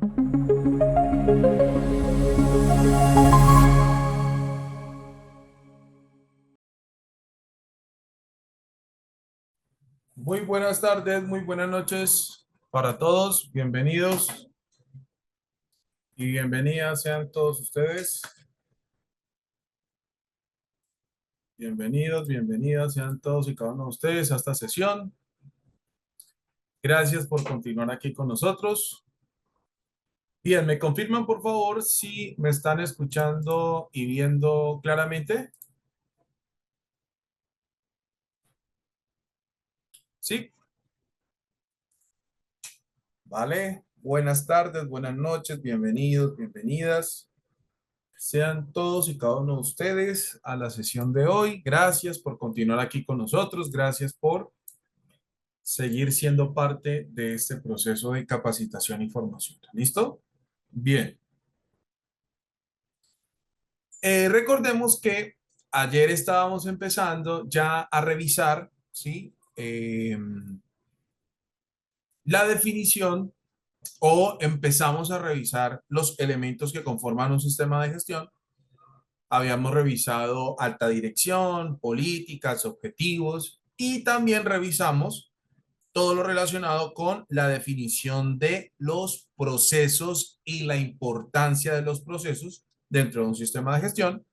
Muy buenas tardes, muy buenas noches para todos. Bienvenidos y bienvenidas sean todos ustedes. Bienvenidos, bienvenidas sean todos y cada uno de ustedes a esta sesión. Gracias por continuar aquí con nosotros. Bien, ¿me confirman por favor si me están escuchando y viendo claramente? Sí, vale. Buenas tardes, buenas noches, bienvenidos, bienvenidas. Sean todos y cada uno de ustedes a la sesión de hoy. Gracias por continuar aquí con nosotros. Gracias por seguir siendo parte de este proceso de capacitación y formación. ¿Listo? Bien. Recordemos que ayer estábamos empezando ya a revisar, ¿sí? La definición o empezamos a revisar los elementos que conforman un sistema de gestión. Habíamos revisado alta dirección, políticas, objetivos y también revisamos todo lo relacionado con la definición de los procesos y la importancia de los procesos dentro de un sistema de gestión,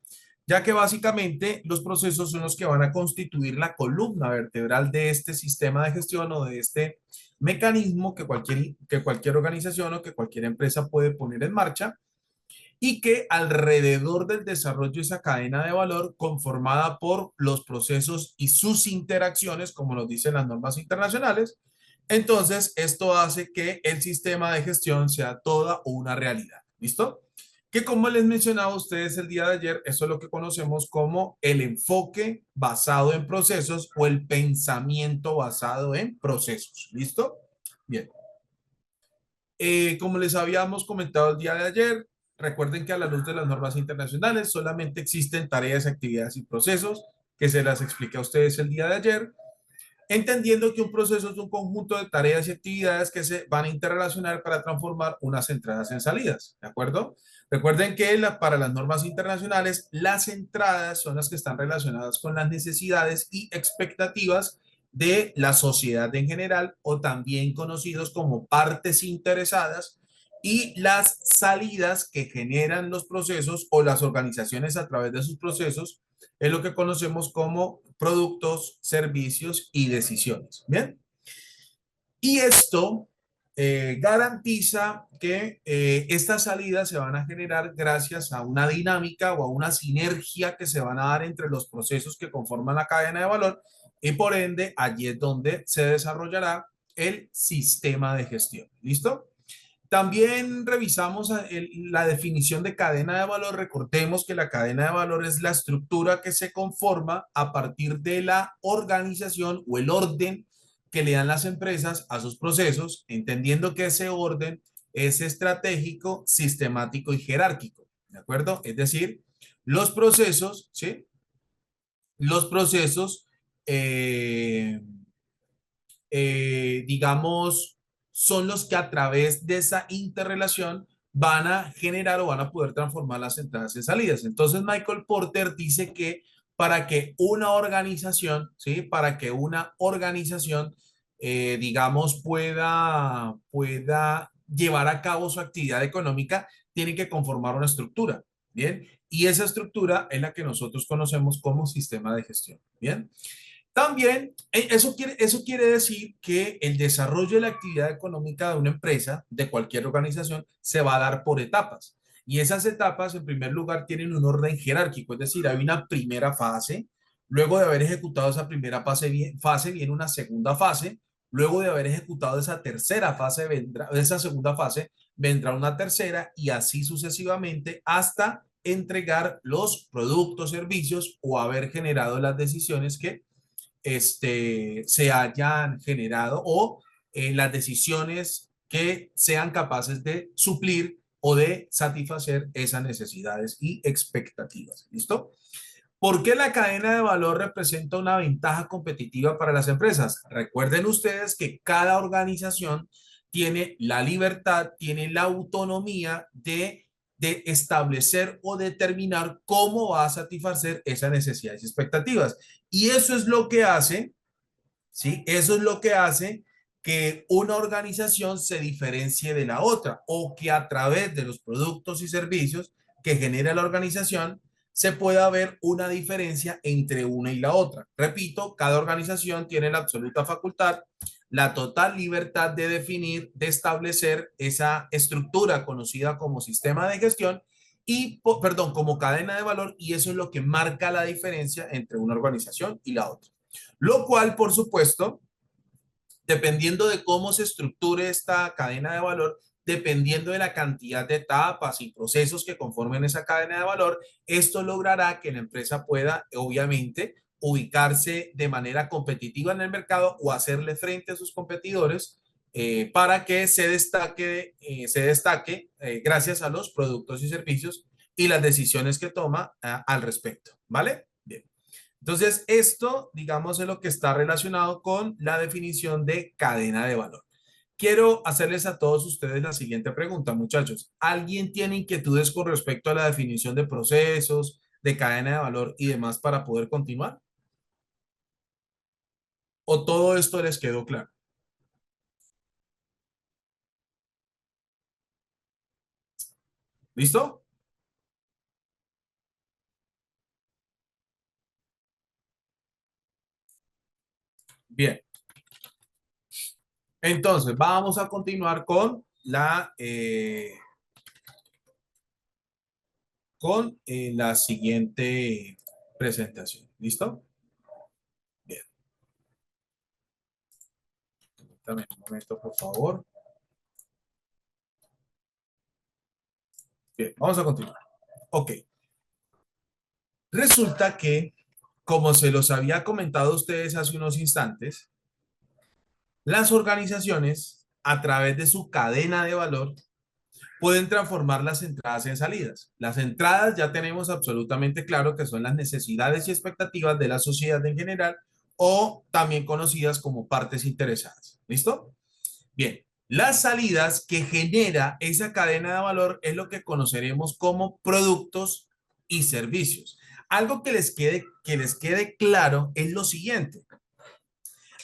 ya que básicamente los procesos son los que van a constituir la columna vertebral de este sistema de gestión o de este mecanismo que cualquier organización o que cualquier empresa puede poner en marcha y que alrededor del desarrollo de esa cadena de valor conformada por los procesos y sus interacciones, como nos dicen las normas internacionales, entonces esto hace que el sistema de gestión sea toda una realidad. ¿Listo? Que como les mencionaba a ustedes el día de ayer, eso es lo que conocemos como el enfoque basado en procesos o el pensamiento basado en procesos. ¿Listo? Bien. Como les habíamos comentado el día de ayer, recuerden que a la luz de las normas internacionales solamente existen tareas, actividades y procesos que se las expliqué a ustedes el día de ayer, entendiendo que un proceso es un conjunto de tareas y actividades que se van a interrelacionar para transformar unas entradas en salidas, ¿de acuerdo? Recuerden que para las normas internacionales, las entradas son las que están relacionadas con las necesidades y expectativas de la sociedad en general o también conocidos como partes interesadas y las salidas que generan los procesos o las organizaciones a través de sus procesos es lo que conocemos como productos, servicios y decisiones. Bien. Y esto garantiza que estas salidas se van a generar gracias a una dinámica o a una sinergia que se van a dar entre los procesos que conforman la cadena de valor y por ende allí es donde se desarrollará el sistema de gestión. ¿Listo? También revisamos la definición de cadena de valor. Recordemos que la cadena de valor es la estructura que se conforma a partir de la organización o el orden que le dan las empresas a sus procesos, entendiendo que ese orden es estratégico, sistemático y jerárquico. ¿De acuerdo? Es decir, los procesos, ¿sí? Los procesos, eh, digamos, son los que a través de esa interrelación van a generar o van a poder transformar las entradas y salidas. Entonces, Michael Porter dice que para que una organización, ¿sí? Para que una organización, digamos, pueda llevar a cabo su actividad económica, tiene que conformar una estructura, ¿bien? Y esa estructura es la que nosotros conocemos como sistema de gestión, ¿bien? También, eso quiere decir que el desarrollo de la actividad económica de una empresa, de cualquier organización, se va a dar por etapas. Y esas etapas, en primer lugar, tienen un orden jerárquico, es decir, hay una primera fase, luego de haber ejecutado esa primera fase viene una segunda fase, luego de haber ejecutado esa tercera fase, esa segunda fase, vendrá una tercera y así sucesivamente hasta entregar los productos, servicios o haber generado las decisiones que se hayan generado o las decisiones que sean capaces de suplir o de satisfacer esas necesidades y expectativas. ¿Listo? ¿Por qué la cadena de valor representa una ventaja competitiva para las empresas? Recuerden ustedes que cada organización tiene la libertad, tiene la autonomía de establecer o determinar cómo va a satisfacer esas necesidades y expectativas. Y eso es lo que hace, ¿sí? Eso es lo que hace que una organización se diferencie de la otra o que a través de los productos y servicios que genera la organización se pueda ver una diferencia entre una y la otra. Repito, cada organización tiene la absoluta facultad, la total libertad de definir, de establecer esa estructura conocida como sistema de gestión y, perdón, como cadena de valor, y eso es lo que marca la diferencia entre una organización y la otra. Lo cual, por supuesto, dependiendo de cómo se estructure esta cadena de valor, dependiendo de la cantidad de etapas y procesos que conformen esa cadena de valor, esto logrará que la empresa pueda, obviamente, ubicarse de manera competitiva en el mercado o hacerle frente a sus competidores para que se destaque gracias a los productos y servicios y las decisiones que toma al respecto. ¿Vale? Bien. Entonces, esto, digamos, es lo que está relacionado con la definición de cadena de valor. Quiero hacerles a todos ustedes la siguiente pregunta, muchachos. ¿Alguien tiene inquietudes con respecto a la definición de procesos, de cadena de valor y demás para poder continuar? ¿O todo esto les quedó claro? ¿Listo? Bien. Entonces, vamos a continuar con la siguiente presentación. ¿Listo? Bien. Dame un momento, por favor. Bien, vamos a continuar. Ok. Resulta que, como se los había comentado a ustedes hace unos instantes, las organizaciones, a través de su cadena de valor, pueden transformar las entradas en salidas. Las entradas ya tenemos absolutamente claro que son las necesidades y expectativas de la sociedad en general o también conocidas como partes interesadas. ¿Listo? Bien, las salidas que genera esa cadena de valor es lo que conoceremos como productos y servicios. Algo que les quede claro es lo siguiente.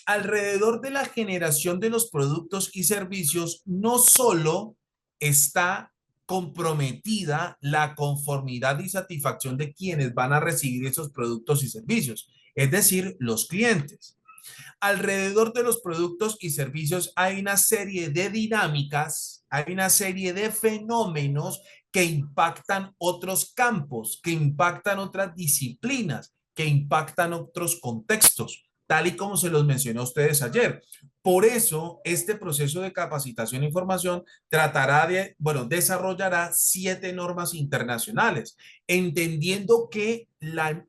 Alrededor de la generación de los productos y servicios, no solo está comprometida la conformidad y satisfacción de quienes van a recibir esos productos y servicios, es decir, los clientes. Alrededor de los productos y servicios hay una serie de dinámicas, hay una serie de fenómenos que impactan otros campos, que impactan otras disciplinas, que impactan otros contextos, tal y como se los mencioné a ustedes ayer. Por eso, este proceso de capacitación e información desarrollará 7 normas internacionales, entendiendo que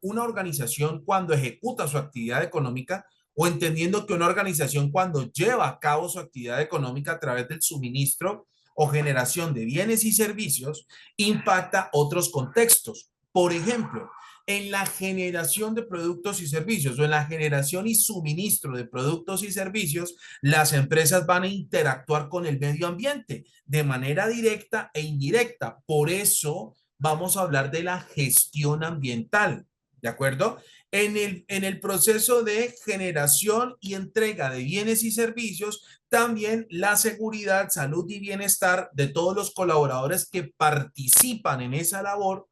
una organización cuando ejecuta su actividad económica o entendiendo que una organización cuando lleva a cabo su actividad económica a través del suministro o generación de bienes y servicios, impacta otros contextos. Por ejemplo, en la generación de productos y servicios o en la generación y suministro de productos y servicios, las empresas van a interactuar con el medio ambiente de manera directa e indirecta. Por eso vamos a hablar de la gestión ambiental, ¿de acuerdo? En el proceso de generación y entrega de bienes y servicios, también la seguridad, salud y bienestar de todos los colaboradores que participan en esa labor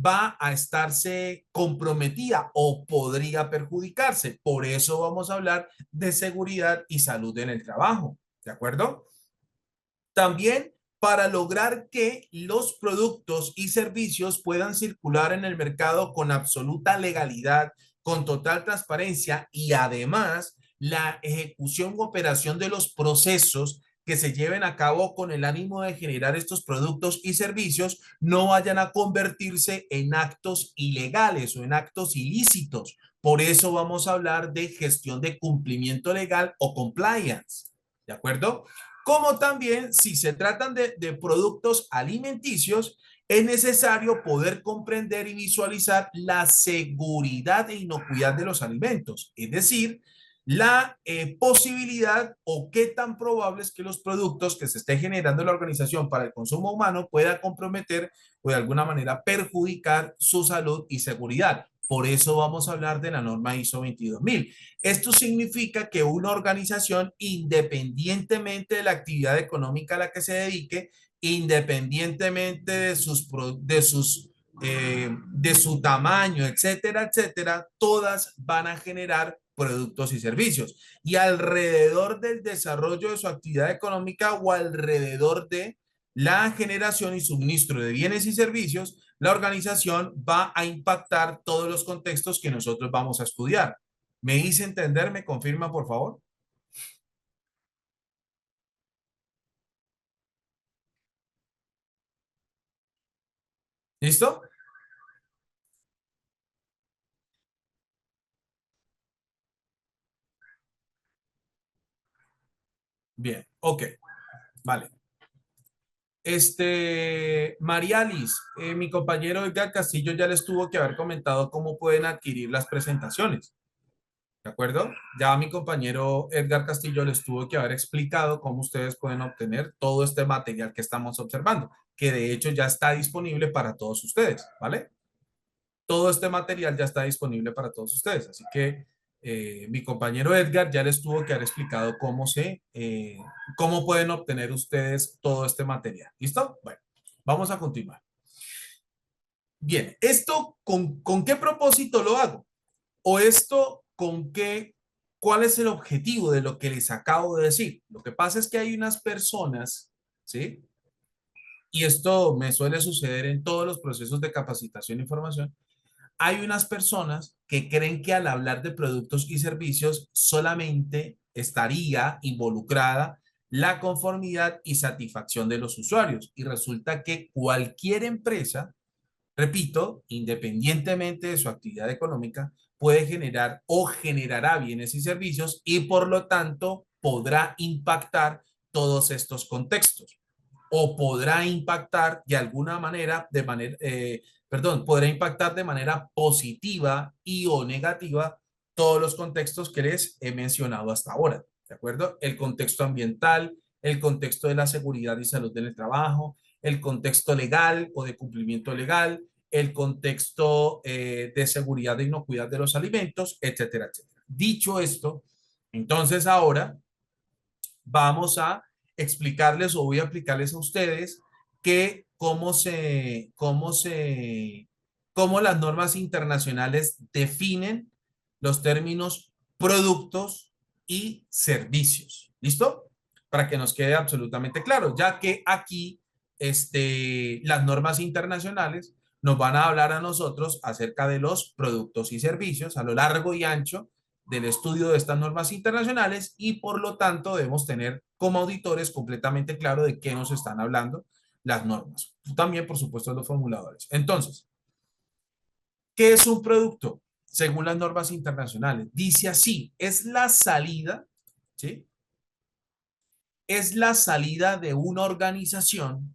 va a estarse comprometida o podría perjudicarse. Por eso vamos a hablar de seguridad y salud en el trabajo. ¿De acuerdo? También para lograr que los productos y servicios puedan circular en el mercado con absoluta legalidad, con total transparencia y además la ejecución u operación de los procesos que se lleven a cabo con el ánimo de generar estos productos y servicios no vayan a convertirse en actos ilegales o en actos ilícitos. Por eso vamos a hablar de gestión de cumplimiento legal o compliance. ¿De acuerdo? Como también si se tratan de productos alimenticios, es necesario poder comprender y visualizar la seguridad e inocuidad de los alimentos, es decir, la posibilidad o qué tan probable es que los productos que se esté generando en la organización para el consumo humano pueda comprometer o de alguna manera perjudicar su salud y seguridad. Por eso vamos a hablar de la norma ISO 22000. Esto significa que una organización, independientemente de la actividad económica a la que se dedique, independientemente de su tamaño, etcétera, etcétera, todas van a generar productos y servicios. Y alrededor del desarrollo de su actividad económica o alrededor de la generación y suministro de bienes y servicios, la organización va a impactar todos los contextos que nosotros vamos a estudiar. ¿Me hice entender? ¿Me confirma, por favor? ¿Listo? Bien, ok, vale. María Liz, mi compañero Edgar Castillo ya les tuvo que haber comentado cómo pueden adquirir las presentaciones, ¿de acuerdo? Ya mi compañero Edgar Castillo les tuvo que haber explicado cómo ustedes pueden obtener todo este material que estamos observando, que de hecho ya está disponible para todos ustedes, ¿vale? Todo este material ya está disponible para todos ustedes. Así que mi compañero Edgar ya les tuvo que haber explicado cómo pueden obtener ustedes todo este material. ¿Listo? Bueno, vamos a continuar. Bien, ¿esto con qué propósito lo hago? ¿O esto con qué, cuál es el objetivo de lo que les acabo de decir? Lo que pasa es que hay unas personas, ¿sí? Y esto me suele suceder en todos los procesos de capacitación y formación. Hay unas personas que creen que al hablar de productos y servicios solamente estaría involucrada la conformidad y satisfacción de los usuarios. Y resulta que cualquier empresa, repito, independientemente de su actividad económica, puede generar o generará bienes y servicios y por lo tanto podrá impactar todos estos contextos o podrá impactar de alguna manera, podrá impactar de manera positiva y o negativa todos los contextos que les he mencionado hasta ahora, ¿de acuerdo? El contexto ambiental, el contexto de la seguridad y salud del trabajo, el contexto legal o de cumplimiento legal, el contexto de seguridad e inocuidad de los alimentos, etcétera, etcétera. Dicho esto, entonces ahora vamos a explicarles o voy a explicarles a ustedes que cómo las normas internacionales definen los términos productos y servicios. ¿Listo? Para que nos quede absolutamente claro, ya que aquí las normas internacionales nos van a hablar a nosotros acerca de los productos y servicios a lo largo y ancho del estudio de estas normas internacionales y por lo tanto debemos tener como auditores completamente claro de qué nos están hablando las normas. También, por supuesto, los formuladores. Entonces, ¿qué es un producto? Según las normas internacionales, dice así, es la salida, ¿sí? Es la salida de una organización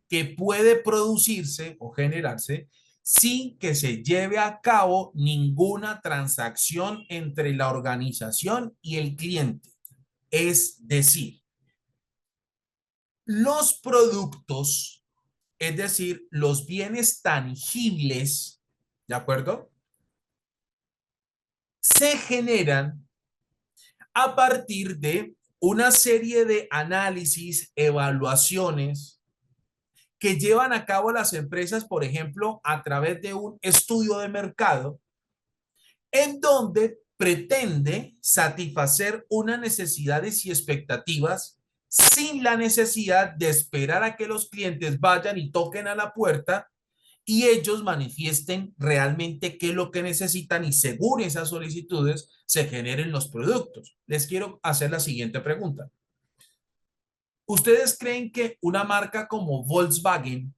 que puede producirse o generarse sin que se lleve a cabo ninguna transacción entre la organización y el cliente. Es decir, los productos, es decir, los bienes tangibles, ¿de acuerdo? Se generan a partir de una serie de análisis, evaluaciones que llevan a cabo las empresas, por ejemplo, a través de un estudio de mercado en donde pretende satisfacer unas necesidades y expectativas sin la necesidad de esperar a que los clientes vayan y toquen a la puerta y ellos manifiesten realmente qué es lo que necesitan y según esas solicitudes se generen los productos. Les quiero hacer la siguiente pregunta. ¿Ustedes creen que una marca como Volkswagen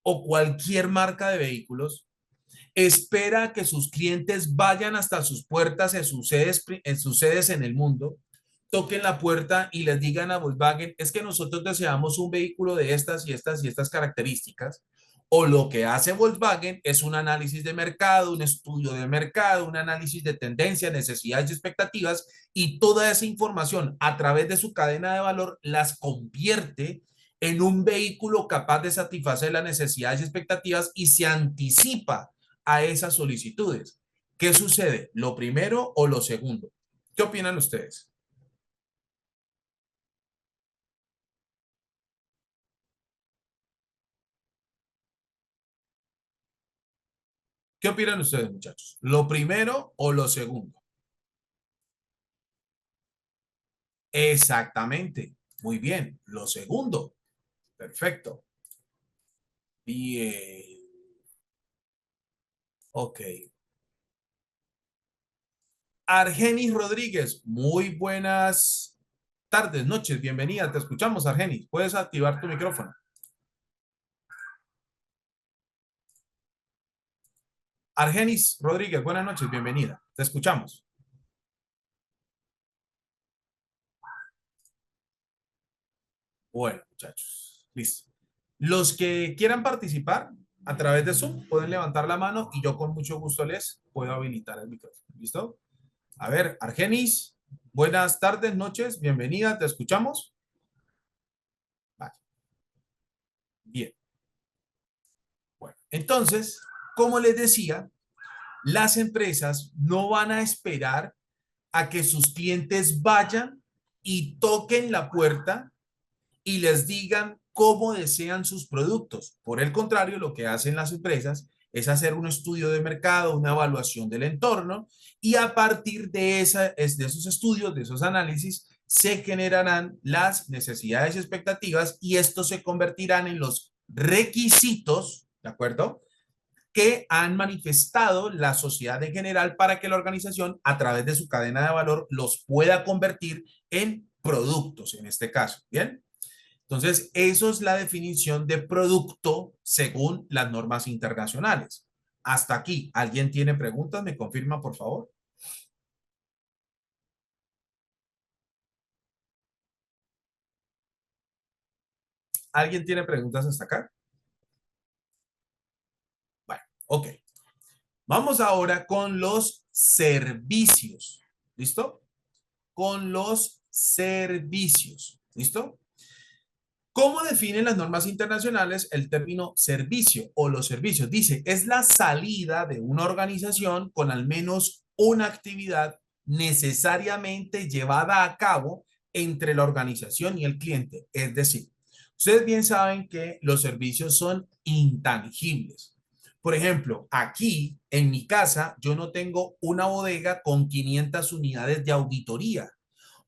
o cualquier marca de vehículos espera que sus clientes vayan hasta sus puertas en sus sedes en el mundo, toquen la puerta y les digan a Volkswagen, es que nosotros deseamos un vehículo de estas y estas y estas características? O lo que hace Volkswagen es un análisis de mercado, un estudio de mercado, un análisis de tendencias, necesidades y expectativas, y toda esa información a través de su cadena de valor las convierte en un vehículo capaz de satisfacer las necesidades y expectativas y se anticipa a esas solicitudes. ¿Qué sucede? ¿Lo primero o lo segundo? ¿Qué opinan ustedes? ¿Qué opinan ustedes, muchachos? ¿Lo primero o lo segundo? Exactamente. Muy bien. Lo segundo. Perfecto. Bien. Ok. Argenis Rodríguez, muy buenas tardes, noches, bienvenida. Te escuchamos, Argenis. Puedes activar tu micrófono. Argenis Rodríguez, buenas noches, bienvenida. Te escuchamos. Bueno, muchachos, listo. Los que quieran participar a través de Zoom pueden levantar la mano y yo con mucho gusto les puedo habilitar el micrófono. ¿Listo? A ver, Argenis, buenas tardes, noches, bienvenida, te escuchamos. Vale, bien. Bueno, entonces, como les decía, las empresas no van a esperar a que sus clientes vayan y toquen la puerta y les digan cómo desean sus productos. Por el contrario, lo que hacen las empresas es hacer un estudio de mercado, una evaluación del entorno y a partir de esos estudios, de esos análisis, se generarán las necesidades y expectativas y estos se convertirán en los requisitos, ¿de acuerdo? Que han manifestado la sociedad en general para que la organización, a través de su cadena de valor, los pueda convertir en productos, en este caso. Bien. Entonces, eso es la definición de producto según las normas internacionales. Hasta aquí, ¿alguien tiene preguntas? ¿Me confirma, por favor? ¿Alguien tiene preguntas hasta acá? Bueno, ok. Vamos ahora con los servicios. ¿Listo? Con los servicios. ¿Listo? ¿Cómo definen las normas internacionales el término servicio o los servicios? Dice, es la salida de una organización con al menos una actividad necesariamente llevada a cabo entre la organización y el cliente. Es decir, ustedes bien saben que los servicios son intangibles. Por ejemplo, aquí en mi casa yo no tengo una bodega con 500 unidades de auditoría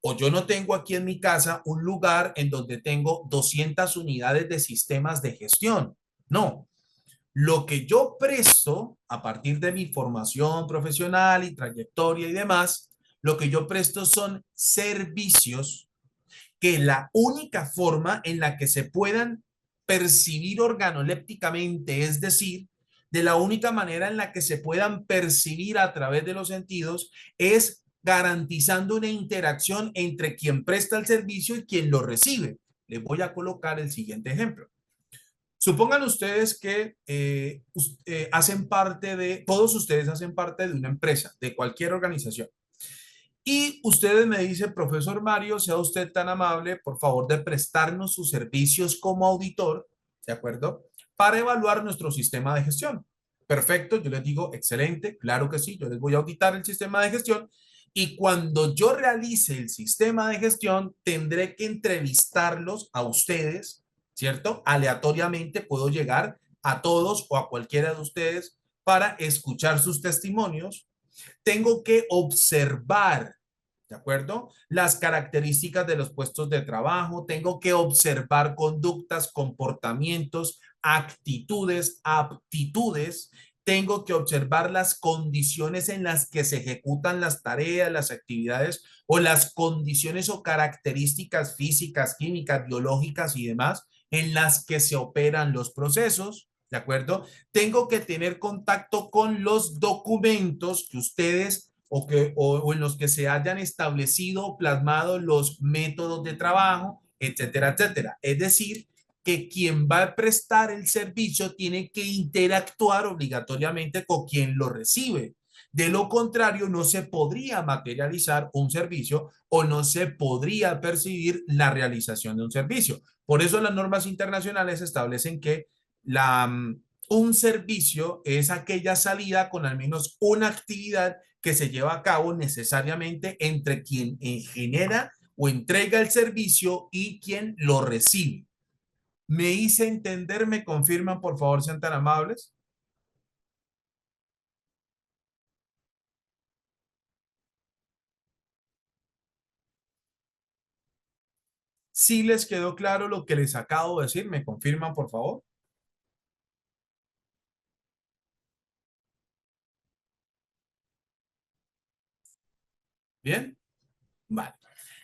o yo no tengo aquí en mi casa un lugar en donde tengo 200 unidades de sistemas de gestión. No, lo que yo presto a partir de mi formación profesional y trayectoria y demás, lo que yo presto son servicios que la única forma en la que se puedan percibir organolépticamente, es decir, de la única manera en la que se puedan percibir a través de los sentidos, es garantizando una interacción entre quien presta el servicio y quien lo recibe. Les voy a colocar el siguiente ejemplo. Supongan ustedes que hacen parte de, todos ustedes hacen parte de una empresa, de cualquier organización. Y ustedes me dicen, profesor Mario, sea usted tan amable, por favor, de prestarnos sus servicios como auditor, ¿de acuerdo? Para evaluar nuestro sistema de gestión. Perfecto, yo les digo, excelente, claro que sí, yo les voy a auditar el sistema de gestión y cuando yo realice el sistema de gestión, tendré que entrevistarlos a ustedes, ¿cierto? Aleatoriamente puedo llegar a todos o a cualquiera de ustedes para escuchar sus testimonios. Tengo que observar, ¿de acuerdo? Las características de los puestos de trabajo, tengo que observar conductas, comportamientos, actitudes, aptitudes, tengo que observar las condiciones en las que se ejecutan las tareas, las actividades o las condiciones o características físicas, químicas, biológicas y demás en las que se operan los procesos. ¿De acuerdo? Tengo que tener contacto con los documentos que ustedes o en los que se hayan establecido o plasmado los métodos de trabajo, etcétera, etcétera. Es decir, que quien va a prestar el servicio tiene que interactuar obligatoriamente con quien lo recibe. De lo contrario, no se podría materializar un servicio o no se podría percibir la realización de un servicio. Por eso las normas internacionales establecen que un servicio es aquella salida con al menos una actividad que se lleva a cabo necesariamente entre quien genera o entrega el servicio y quien lo recibe. ¿Me hice entender? ¿Me confirman, por favor, sean tan amables? Si les quedó claro lo que les acabo de decir, ¿me confirman, por favor? Bien, vale.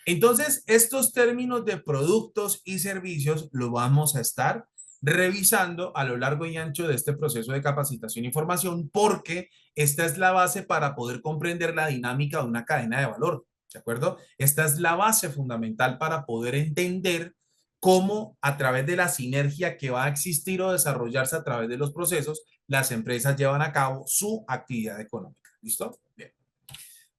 Entonces, estos términos de productos y servicios los vamos a estar revisando a lo largo y ancho de este proceso de capacitación y formación porque esta es la base para poder comprender la dinámica de una cadena de valor, ¿de acuerdo? Esta es la base fundamental para poder entender cómo a través de la sinergia que va a existir o desarrollarse a través de los procesos, las empresas llevan a cabo su actividad económica. ¿Listo? Bien.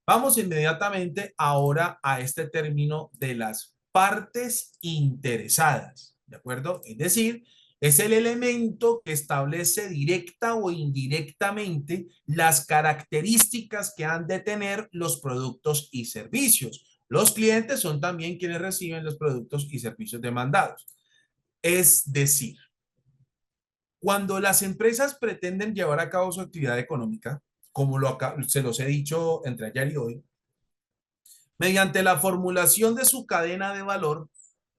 Vamos inmediatamente ahora a este término de las partes interesadas, ¿de acuerdo? Es decir, es el elemento que establece directa o indirectamente las características que han de tener los productos y servicios. Los clientes son también quienes reciben los productos y servicios demandados. Es decir, cuando las empresas pretenden llevar a cabo su actividad económica, como se los he dicho entre ayer y hoy, mediante la formulación de su cadena de valor,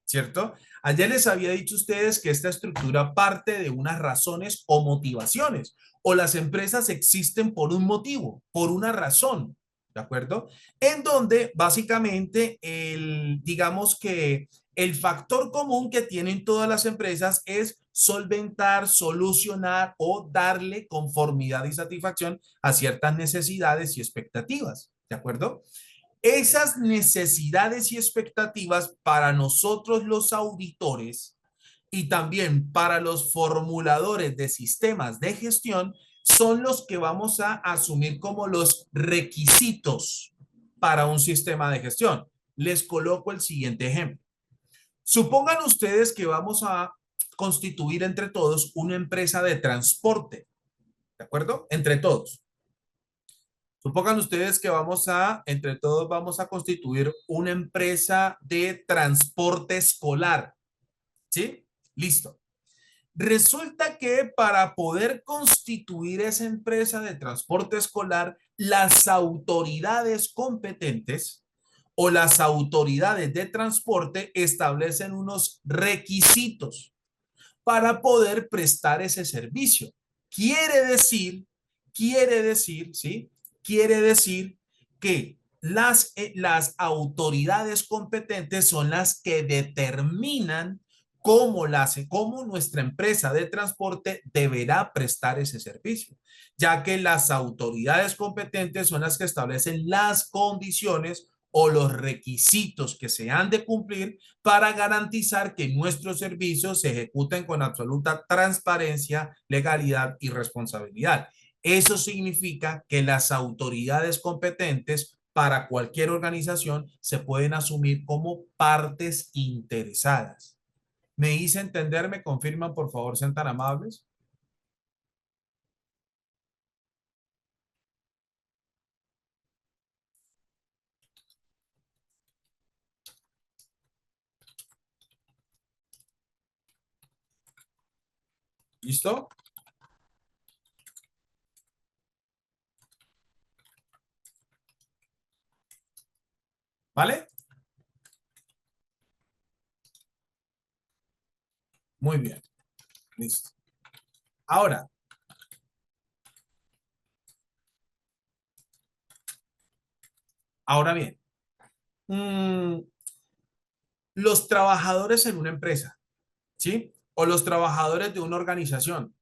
¿cierto? Ayer les había dicho a ustedes que esta estructura parte de unas razones o motivaciones, o las empresas existen por un motivo, por una razón, ¿de acuerdo? En donde básicamente digamos que el factor común que tienen todas las empresas es solventar, solucionar o darle conformidad y satisfacción a ciertas necesidades y expectativas, ¿de acuerdo? Esas necesidades y expectativas para nosotros los auditores y también para los formuladores de sistemas de gestión son los que vamos a asumir como los requisitos para un sistema de gestión. Les coloco el siguiente ejemplo. Supongan ustedes que vamos a constituir entre todos una empresa de transporte, ¿de acuerdo? Entre todos. Supongan ustedes que entre todos vamos a constituir una empresa de transporte escolar, ¿sí? Listo. Resulta que para poder constituir esa empresa de transporte escolar, las autoridades competentes o las autoridades de transporte establecen unos requisitos para poder prestar ese servicio. Quiere decir, ¿sí? Quiere decir que las autoridades competentes son las que determinan cómo nuestra empresa de transporte deberá prestar ese servicio, ya que las autoridades competentes son las que establecen las condiciones o los requisitos que se han de cumplir para garantizar que nuestros servicios se ejecuten con absoluta transparencia, legalidad y responsabilidad. Eso significa que las autoridades competentes para cualquier organización se pueden asumir como partes interesadas. ¿Me hice entender? ¿Me confirman, por favor, sean tan amables? ¿Listo? ¿Vale? Muy bien. Listo. Ahora, ahora bien, mmm, los trabajadores en una empresa, ¿sí? O los trabajadores de una organización.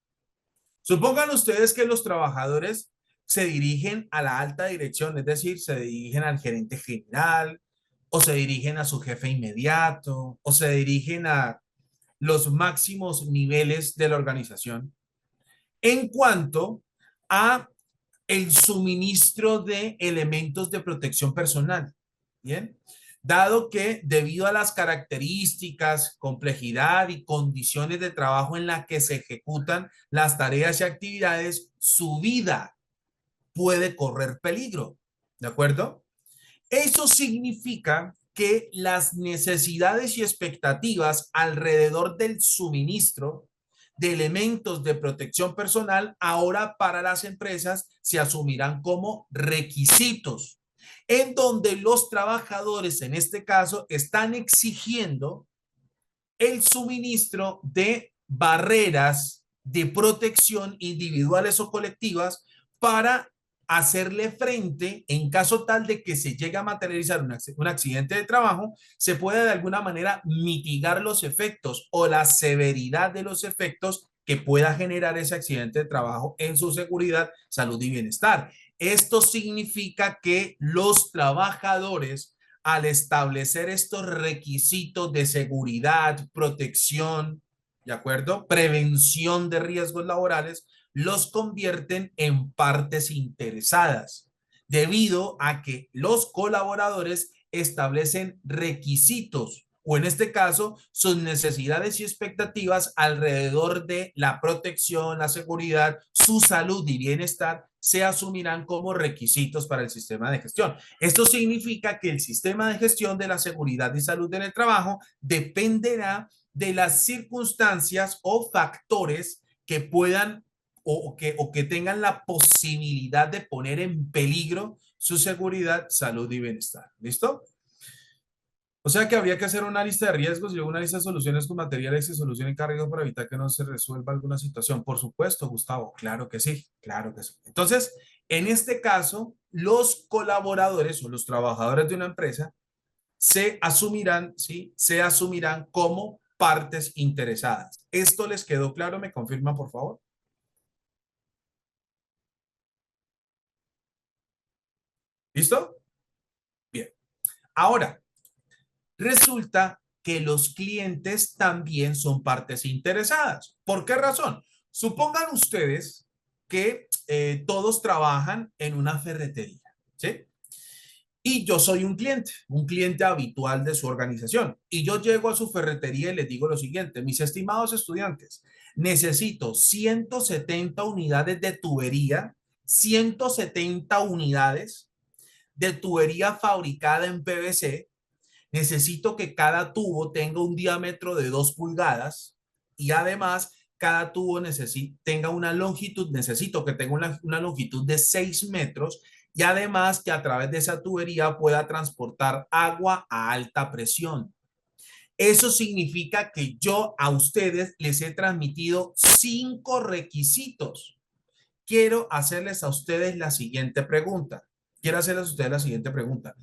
Supongan ustedes que los trabajadores se dirigen a la alta dirección, es decir, se dirigen al gerente general, o se dirigen a su jefe inmediato, o se dirigen los máximos niveles de la organización en cuanto a el suministro de elementos de protección personal. Bien, dado que debido a las características, complejidad y condiciones de trabajo en las que se ejecutan las tareas y actividades, su vida puede correr peligro. ¿De acuerdo? Eso significa que las necesidades y expectativas alrededor del suministro de elementos de protección personal ahora para las empresas se asumirán como requisitos, en donde los trabajadores en este caso están exigiendo el suministro de barreras de protección individuales o colectivas para hacerle frente en caso tal de que se llegue a materializar un accidente de trabajo, se pueda de alguna manera mitigar los efectos o la severidad de los efectos que pueda generar ese accidente de trabajo en su seguridad, salud y bienestar. Esto significa que los trabajadores, al establecer estos requisitos de seguridad, protección, ¿de acuerdo? Prevención de riesgos laborales, los convierten en partes interesadas, debido a que los colaboradores establecen requisitos o en este caso sus necesidades y expectativas alrededor de la protección, la seguridad, su salud y bienestar se asumirán como requisitos para el sistema de gestión. Esto significa que el sistema de gestión de la seguridad y salud en el trabajo dependerá de las circunstancias o factores que puedan o que tengan la posibilidad de poner en peligro su seguridad, salud y bienestar. ¿Listo? O sea que habría que hacer una lista de riesgos y luego una lista de soluciones con materiales y solución en cargo para evitar que no se resuelva alguna situación. Por supuesto, Gustavo, claro que sí, claro que sí. Entonces, en este caso, los colaboradores o los trabajadores de una empresa se asumirán, ¿sí? Se asumirán como partes interesadas. ¿Esto les quedó claro? ¿Me confirma, por favor? ¿Listo? Bien. Ahora, resulta que los clientes también son partes interesadas. ¿Por qué razón? Supongan ustedes que todos trabajan en una ferretería, ¿sí? Y yo soy un cliente habitual de su organización. Y yo llego a su ferretería y les digo lo siguiente, mis estimados estudiantes, necesito 170 unidades de tubería, 170 unidades de tubería fabricada en PVC. Necesito que cada tubo tenga un diámetro de 2 pulgadas y además cada tubo tenga una longitud, necesito que tenga una longitud de 6 metros y además que a través de esa tubería pueda transportar agua a alta presión. Eso significa que yo a ustedes les he transmitido 5 requisitos. Quiero hacerles a ustedes la siguiente pregunta. Quiero hacerles a ustedes la siguiente pregunta.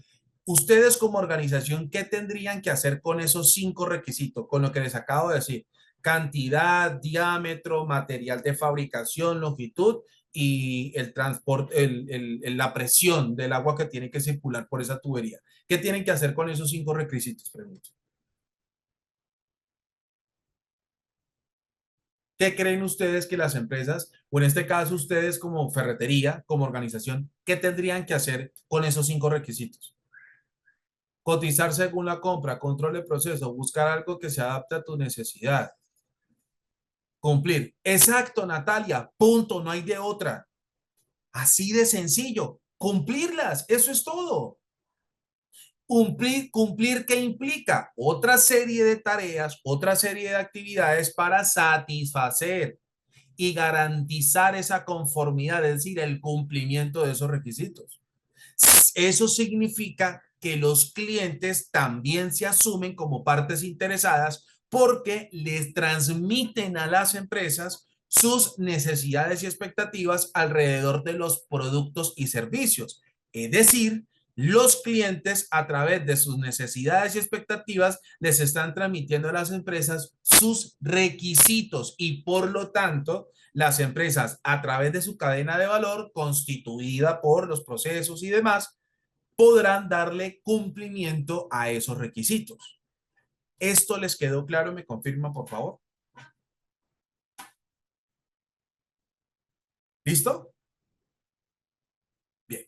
Ustedes como organización, ¿qué tendrían que hacer con esos 5 requisitos? Con lo que les acabo de decir. Cantidad, diámetro, material de fabricación, longitud y el transporte, la presión del agua que tiene que circular por esa tubería. ¿Qué tienen que hacer con esos 5 requisitos? Pregunto. ¿Qué creen ustedes que las empresas, o en este caso ustedes como ferretería, como organización, qué tendrían que hacer con esos 5 requisitos? Cotizar según la compra, control de proceso, buscar algo que se adapte a tu necesidad. Cumplir. Exacto, Natalia. Punto, no hay de otra. Así de sencillo. Cumplirlas, eso es todo. Cumplir, ¿qué implica? Otra serie de tareas, otra serie de actividades para satisfacer y garantizar esa conformidad, es decir, el cumplimiento de esos requisitos. Eso significa que los clientes también se asumen como partes interesadas porque les transmiten a las empresas sus necesidades y expectativas alrededor de los productos y servicios. Es decir, los clientes a través de sus necesidades y expectativas les están transmitiendo a las empresas sus requisitos y por lo tanto las empresas a través de su cadena de valor constituida por los procesos y demás podrán darle cumplimiento a esos requisitos. ¿Esto les quedó claro? ¿Me confirma, por favor? ¿Listo? Bien.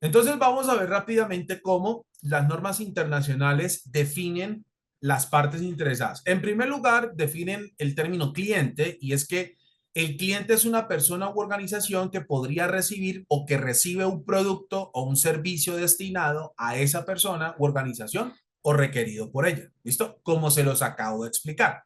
Entonces vamos a ver rápidamente cómo las normas internacionales definen las partes interesadas. En primer lugar, definen el término cliente y es que el cliente es una persona u organización que podría recibir o que recibe un producto o un servicio destinado a esa persona u organización o requerido por ella. ¿Listo? Como se los acabo de explicar.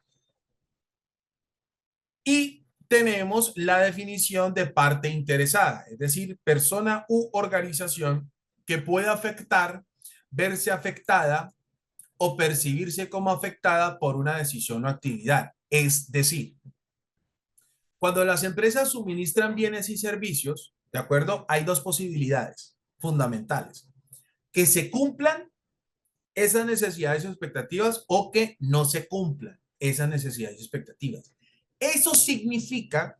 Y tenemos la definición de parte interesada, es decir, persona u organización que puede afectar, verse afectada o percibirse como afectada por una decisión o actividad. Es decir, cuando las empresas suministran bienes y servicios, ¿de acuerdo? Hay dos posibilidades fundamentales. Que se cumplan esas necesidades y expectativas o que no se cumplan esas necesidades y expectativas. Eso significa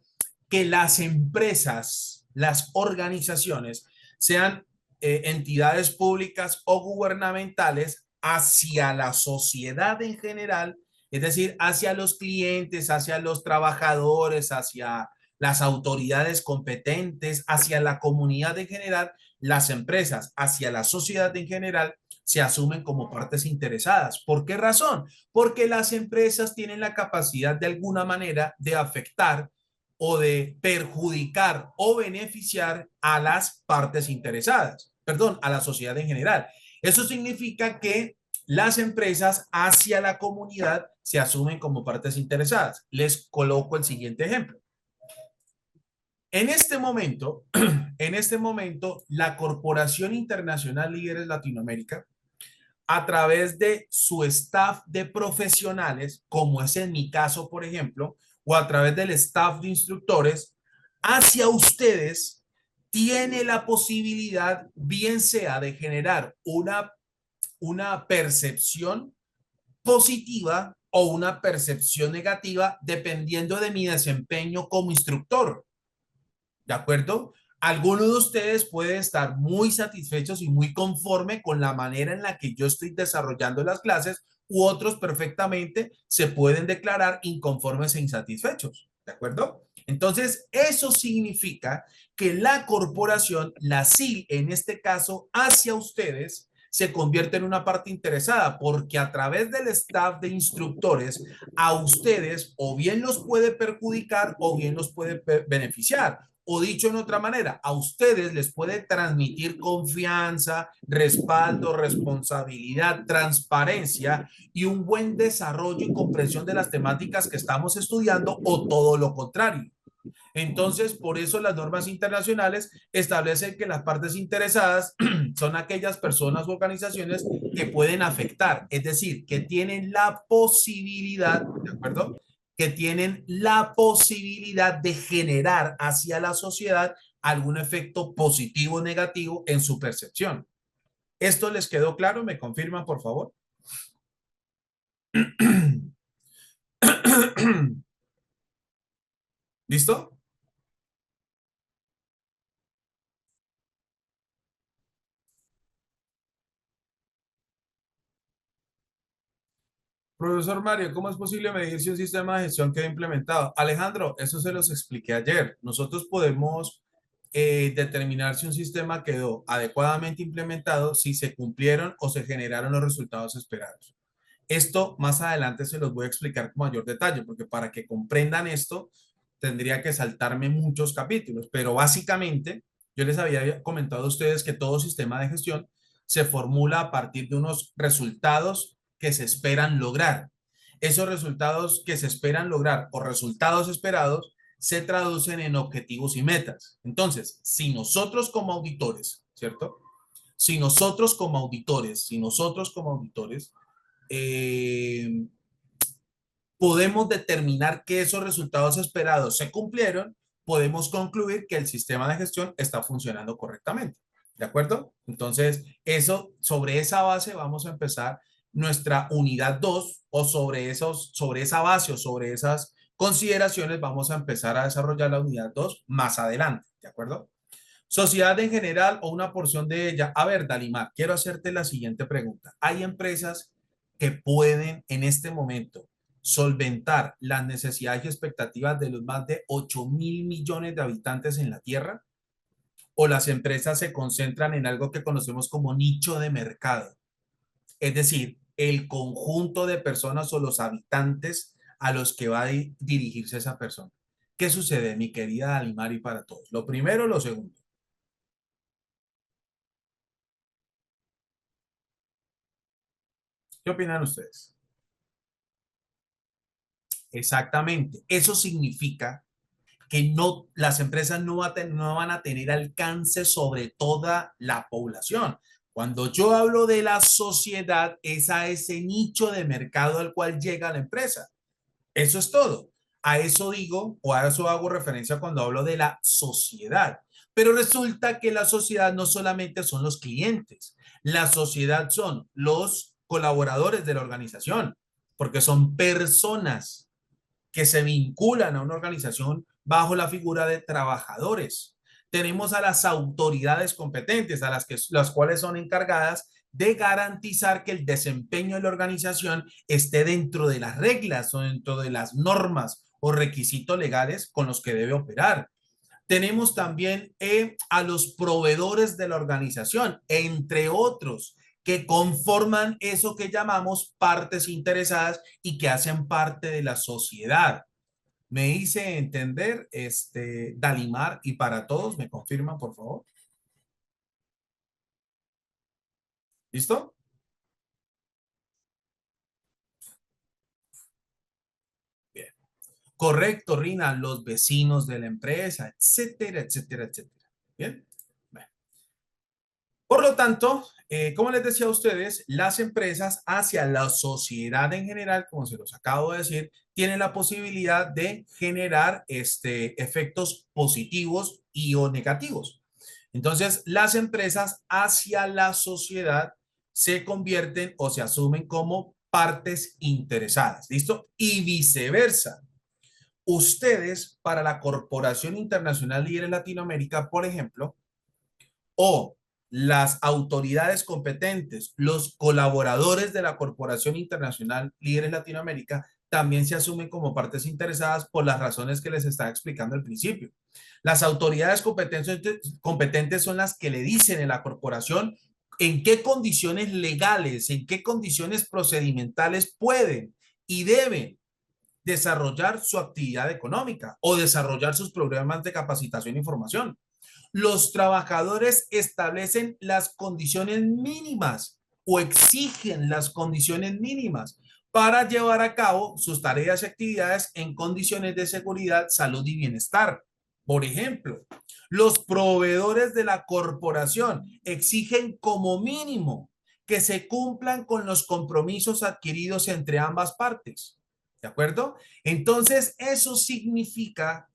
que las empresas, las organizaciones, sean entidades públicas o gubernamentales hacia la sociedad en general, es decir, hacia los clientes, hacia los trabajadores, hacia las autoridades competentes, hacia la comunidad en general, las empresas, hacia la sociedad en general, se asumen como partes interesadas. ¿Por qué razón? Porque las empresas tienen la capacidad de alguna manera de afectar o de perjudicar o beneficiar a las partes interesadas, perdón, a la sociedad en general. Eso significa que las empresas hacia la comunidad se asumen como partes interesadas. Les coloco el siguiente ejemplo. En este momento, la Corporación Internacional Líderes Latinoamérica, a través de su staff de profesionales, como es en mi caso, por ejemplo, o a través del staff de instructores, hacia ustedes tiene la posibilidad, bien sea de generar una percepción positiva o una percepción negativa, dependiendo de mi desempeño como instructor. ¿De acuerdo? Algunos de ustedes pueden estar muy satisfechos y muy conforme con la manera en la que yo estoy desarrollando las clases, u otros perfectamente se pueden declarar inconformes e insatisfechos. ¿De acuerdo? Entonces, eso significa que la corporación, la SIL en este caso, hacia ustedes, se convierte en una parte interesada porque a través del staff de instructores, a ustedes o bien los puede perjudicar o bien los puede beneficiar. O dicho en otra manera, a ustedes les puede transmitir confianza, respaldo, responsabilidad, transparencia y un buen desarrollo y comprensión de las temáticas que estamos estudiando o todo lo contrario. Entonces, por eso las normas internacionales establecen que las partes interesadas son aquellas personas u organizaciones que pueden afectar, es decir, que tienen la posibilidad, ¿de acuerdo? Que tienen la posibilidad de generar hacia la sociedad algún efecto positivo o negativo en su percepción. ¿Esto les quedó claro? ¿Me confirman, por favor? ¿Listo? Profesor Mario, ¿cómo es posible medir si un sistema de gestión queda implementado? Alejandro, eso se los expliqué ayer. Nosotros podemos determinar si un sistema quedó adecuadamente implementado, si se cumplieron o se generaron los resultados esperados. Esto más adelante se los voy a explicar con mayor detalle, porque para que comprendan esto tendría que saltarme muchos capítulos, pero básicamente yo les había comentado a ustedes que todo sistema de gestión se formula a partir de unos resultados que se esperan lograr. Esos resultados que se esperan lograr o resultados esperados se traducen en objetivos y metas. Entonces, si nosotros como auditores, ¿cierto? Si nosotros como auditores eh, podemos determinar que esos resultados esperados se cumplieron, podemos concluir que el sistema de gestión está funcionando correctamente. ¿De acuerdo? Entonces, sobre esa base vamos a empezar nuestra unidad 2 o sobre esa base o sobre esas consideraciones vamos a empezar a desarrollar la unidad 2 más adelante. ¿De acuerdo? Sociedad en general o una porción de ella. A ver, Dalimar, quiero hacerte la siguiente pregunta. Hay empresas que pueden en este momento solventar las necesidades y expectativas de los más de 8.000 millones de habitantes en la Tierra? ¿O las empresas se concentran en algo que conocemos como nicho de mercado? Es decir, el conjunto de personas o los habitantes a los que va a dirigirse esa persona. ¿Qué sucede, mi querida Alimari, para todos? ¿Lo primero o lo segundo? ¿Qué opinan ustedes? Exactamente. Eso significa que no, las empresas no van a tener alcance sobre toda la población. Cuando yo hablo de la sociedad, es a ese nicho de mercado al cual llega la empresa. Eso es todo. A eso digo o a eso hago referencia cuando hablo de la sociedad. Pero resulta que la sociedad no solamente son los clientes, la sociedad son los colaboradores de la organización, porque son personas que se vinculan a una organización bajo la figura de trabajadores. Tenemos a las autoridades competentes, las cuales son encargadas de garantizar que el desempeño de la organización esté dentro de las reglas o dentro de las normas o requisitos legales con los que debe operar. Tenemos también a los proveedores de la organización, entre otros, que conforman eso que llamamos partes interesadas y que hacen parte de la sociedad. Me hice entender, Dalimar, y para todos, ¿me confirman, por favor? ¿Listo? Bien. Correcto, Rina, los vecinos de la empresa, etcétera, etcétera, etcétera. Bien. Bueno. Por lo tanto, como les decía a ustedes, las empresas hacia la sociedad en general, como se los acabo de decir, tienen la posibilidad de generar efectos positivos y o negativos. Entonces, las empresas hacia la sociedad se convierten o se asumen como partes interesadas, ¿listo? Y viceversa. Ustedes, para la Corporación Internacional Líderes Latinoamérica, por ejemplo, o las autoridades competentes, los colaboradores de la Corporación Internacional Líderes Latinoamérica, también se asumen como partes interesadas por las razones que les estaba explicando al principio. Las autoridades competentes son las que le dicen a la corporación en qué condiciones legales, en qué condiciones procedimentales pueden y deben desarrollar su actividad económica o desarrollar sus programas de capacitación e información. Los trabajadores establecen las condiciones mínimas o exigen las condiciones mínimas para llevar a cabo sus tareas y actividades en condiciones de seguridad, salud y bienestar. Por ejemplo, los proveedores de la corporación exigen como mínimo que se cumplan con los compromisos adquiridos entre ambas partes. ¿De acuerdo? Entonces, eso significa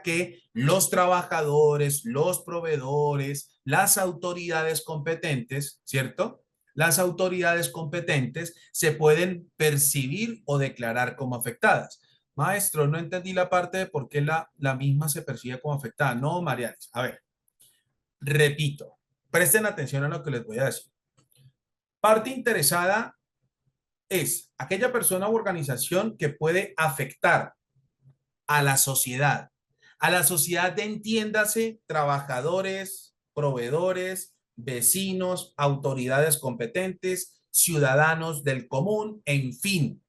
que los trabajadores, los proveedores, las autoridades competentes, ¿cierto? Las autoridades competentes se pueden percibir o declarar como afectadas. Maestro, no entendí la parte de por qué la misma se percibe como afectada. No, Marianes. A ver, repito, presten atención a lo que les voy a decir. Parte interesada es aquella persona u organización que puede afectar a la sociedad. A la sociedad de, entiéndase, trabajadores, proveedores, vecinos, autoridades competentes, ciudadanos del común, en fin.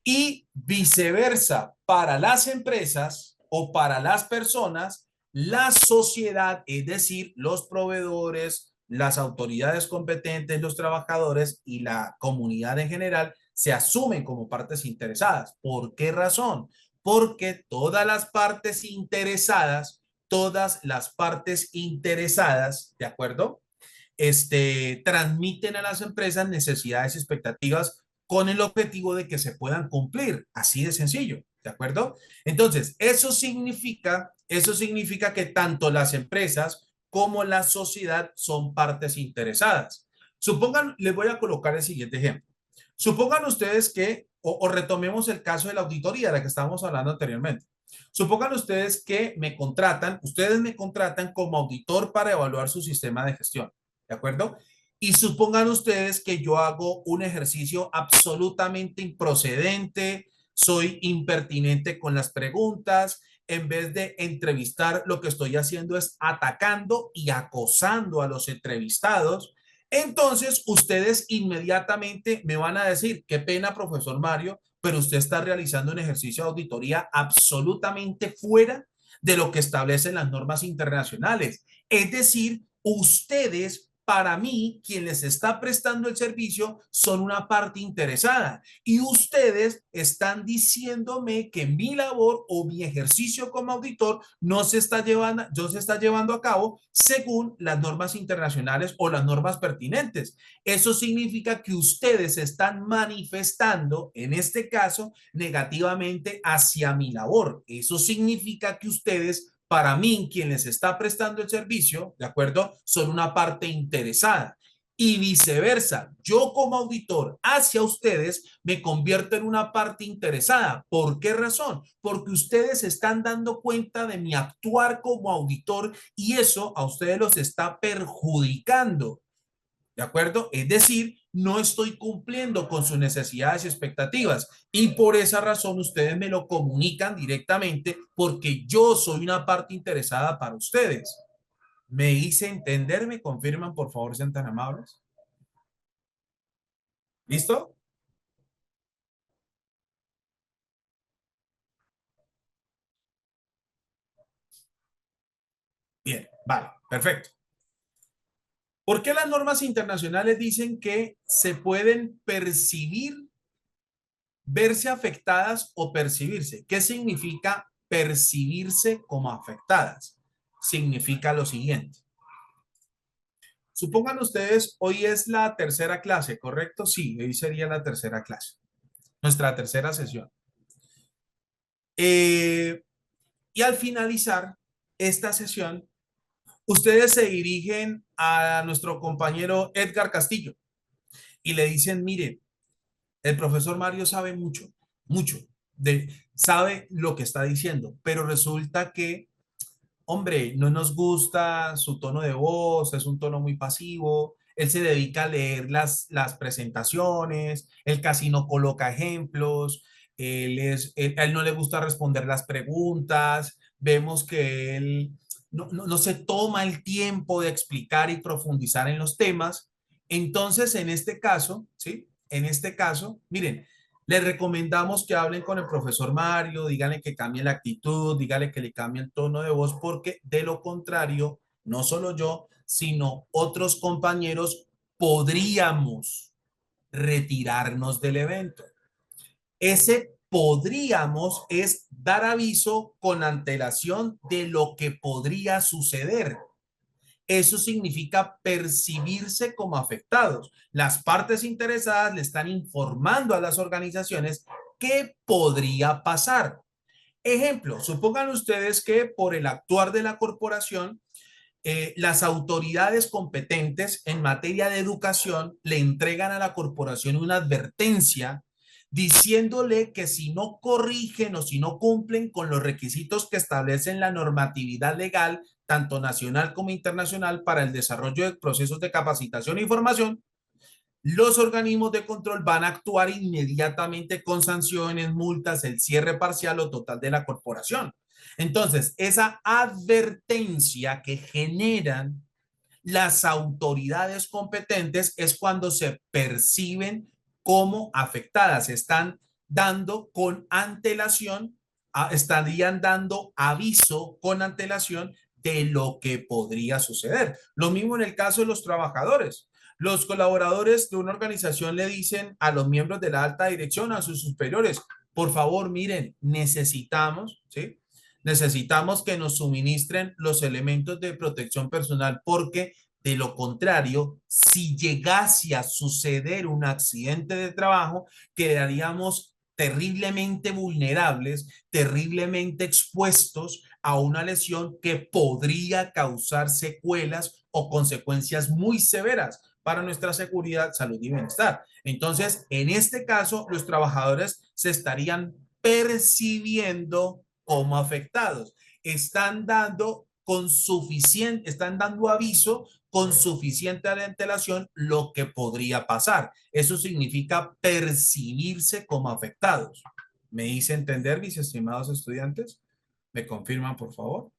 Y viceversa, para las empresas o para las personas, la sociedad, es decir, los proveedores, las autoridades competentes, los trabajadores y la comunidad en general se asumen como partes interesadas. ¿Por qué razón? Porque todas las partes interesadas, ¿de acuerdo? Transmiten a las empresas necesidades y expectativas con el objetivo de que se puedan cumplir, así de sencillo, ¿de acuerdo? Entonces, eso significa que tanto las empresas como la sociedad son partes interesadas. Supongan, les voy a colocar el siguiente ejemplo. Supongan ustedes que, o retomemos el caso de la auditoría de la que estábamos hablando anteriormente. Supongan ustedes que ustedes me contratan como auditor para evaluar su sistema de gestión. ¿De acuerdo? Y supongan ustedes que yo hago un ejercicio absolutamente improcedente, soy impertinente con las preguntas, en vez de entrevistar, lo que estoy haciendo es atacando y acosando a los entrevistados. Entonces, ustedes inmediatamente me van a decir, qué pena, profesor Mario, pero usted está realizando un ejercicio de auditoría absolutamente fuera de lo que establecen las normas internacionales. Es decir, ustedes, para mí, quien les está prestando el servicio, son una parte interesada. Y ustedes están diciéndome que mi labor o mi ejercicio como auditor no se está llevando a cabo según las normas internacionales o las normas pertinentes. Eso significa que ustedes están manifestando, en este caso, negativamente hacia mi labor. Eso significa que ustedes, para mí, quien les está prestando el servicio, ¿de acuerdo? Son una parte interesada. Y viceversa, yo como auditor hacia ustedes me convierto en una parte interesada. ¿Por qué razón? Porque ustedes están dando cuenta de mi actuar como auditor y eso a ustedes los está perjudicando. ¿De acuerdo? Es decir, no estoy cumpliendo con sus necesidades y expectativas. Y por esa razón ustedes me lo comunican directamente porque yo soy una parte interesada para ustedes. ¿Me hice entender? ¿Me confirman, por favor, sean tan amables? ¿Listo? Bien, vale, perfecto. ¿Por qué las normas internacionales dicen que se pueden percibir, verse afectadas o percibirse? ¿Qué significa percibirse como afectadas? Significa lo siguiente. Supongan ustedes, hoy es la tercera clase, ¿correcto? Sí, hoy sería la tercera clase, nuestra tercera sesión. Eh, y al finalizar esta sesión, ustedes se dirigen a nuestro compañero Edgar Castillo y le dicen, mire, el profesor Mario sabe mucho, mucho, sabe lo que está diciendo, pero resulta que, hombre, no nos gusta su tono de voz, es un tono muy pasivo, él se dedica a leer las presentaciones, él casi no coloca ejemplos, a él no le gusta responder las preguntas, vemos que él no se toma el tiempo de explicar y profundizar en los temas. Entonces, en este caso, ¿sí? En este caso, miren, les recomendamos que hablen con el profesor Mario, díganle que cambie la actitud, díganle que le cambie el tono de voz, porque de lo contrario, no solo yo, sino otros compañeros podríamos retirarnos del evento. Ese podríamos es dar aviso con antelación de lo que podría suceder. Eso significa percibirse como afectados. Las partes interesadas le están informando a las organizaciones qué podría pasar. Ejemplo, supongan ustedes que por el actuar de la corporación, las autoridades competentes en materia de educación le entregan a la corporación una advertencia diciéndole que si no corrigen o si no cumplen con los requisitos que establecen la normatividad legal, tanto nacional como internacional, para el desarrollo de procesos de capacitación e información, los organismos de control van a actuar inmediatamente con sanciones, multas, el cierre parcial o total de la corporación. Entonces, esa advertencia que generan las autoridades competentes es cuando se perciben como afectadas. Están dando con antelación, estarían dando aviso con antelación de lo que podría suceder. Lo mismo en el caso de los trabajadores. Los colaboradores de una organización le dicen a los miembros de la alta dirección, a sus superiores, por favor, miren, necesitamos, ¿sí? Necesitamos que nos suministren los elementos de protección personal porque de lo contrario, si llegase a suceder un accidente de trabajo, quedaríamos terriblemente vulnerables, terriblemente expuestos a una lesión que podría causar secuelas o consecuencias muy severas para nuestra seguridad, salud y bienestar. Entonces, en este caso, los trabajadores se estarían percibiendo como afectados. Están dando con suficiente, están dando aviso con suficiente antelación lo que podría pasar. Eso significa percibirse como afectados. ¿Me hice entender, mis estimados estudiantes? ¿Me confirman, por favor?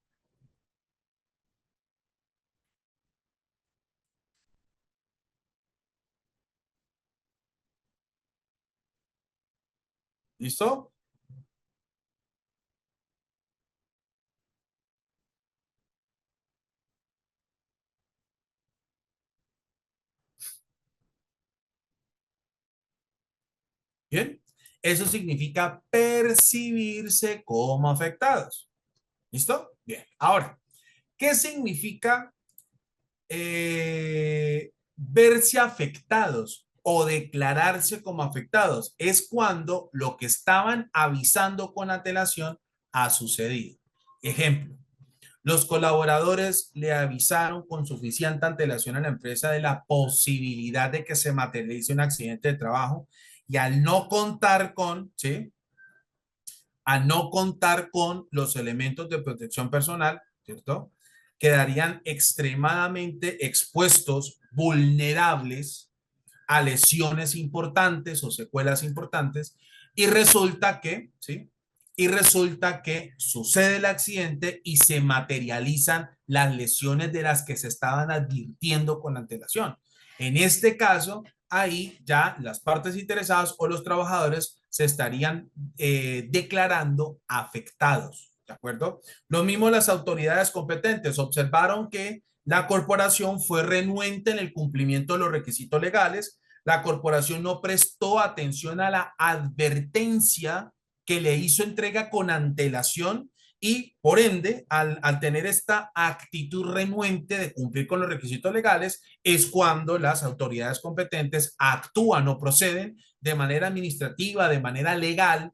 ¿Listo? Bien. Eso significa percibirse como afectados. ¿Listo? Bien. Ahora, ¿qué significa verse afectados o declararse como afectados? Es cuando lo que estaban avisando con antelación ha sucedido. Ejemplo, los colaboradores le avisaron con suficiente antelación a la empresa de la posibilidad de que se materialice un accidente de trabajo y al no contar con, ¿sí? A no contar con los elementos de protección personal, ¿cierto? Quedarían extremadamente expuestos, vulnerables a lesiones importantes o secuelas importantes y resulta que, ¿sí? Y resulta que sucede el accidente y se materializan las lesiones de las que se estaban advirtiendo con antelación. En este caso, ahí ya las partes interesadas o los trabajadores se estarían declarando afectados, ¿de acuerdo? Lo mismo las autoridades competentes observaron que la corporación fue renuente en el cumplimiento de los requisitos legales, la corporación no prestó atención a la advertencia que le hizo entrega con antelación y por ende, al tener esta actitud renuente de cumplir con los requisitos legales, es cuando las autoridades competentes actúan o proceden de manera administrativa, de manera legal,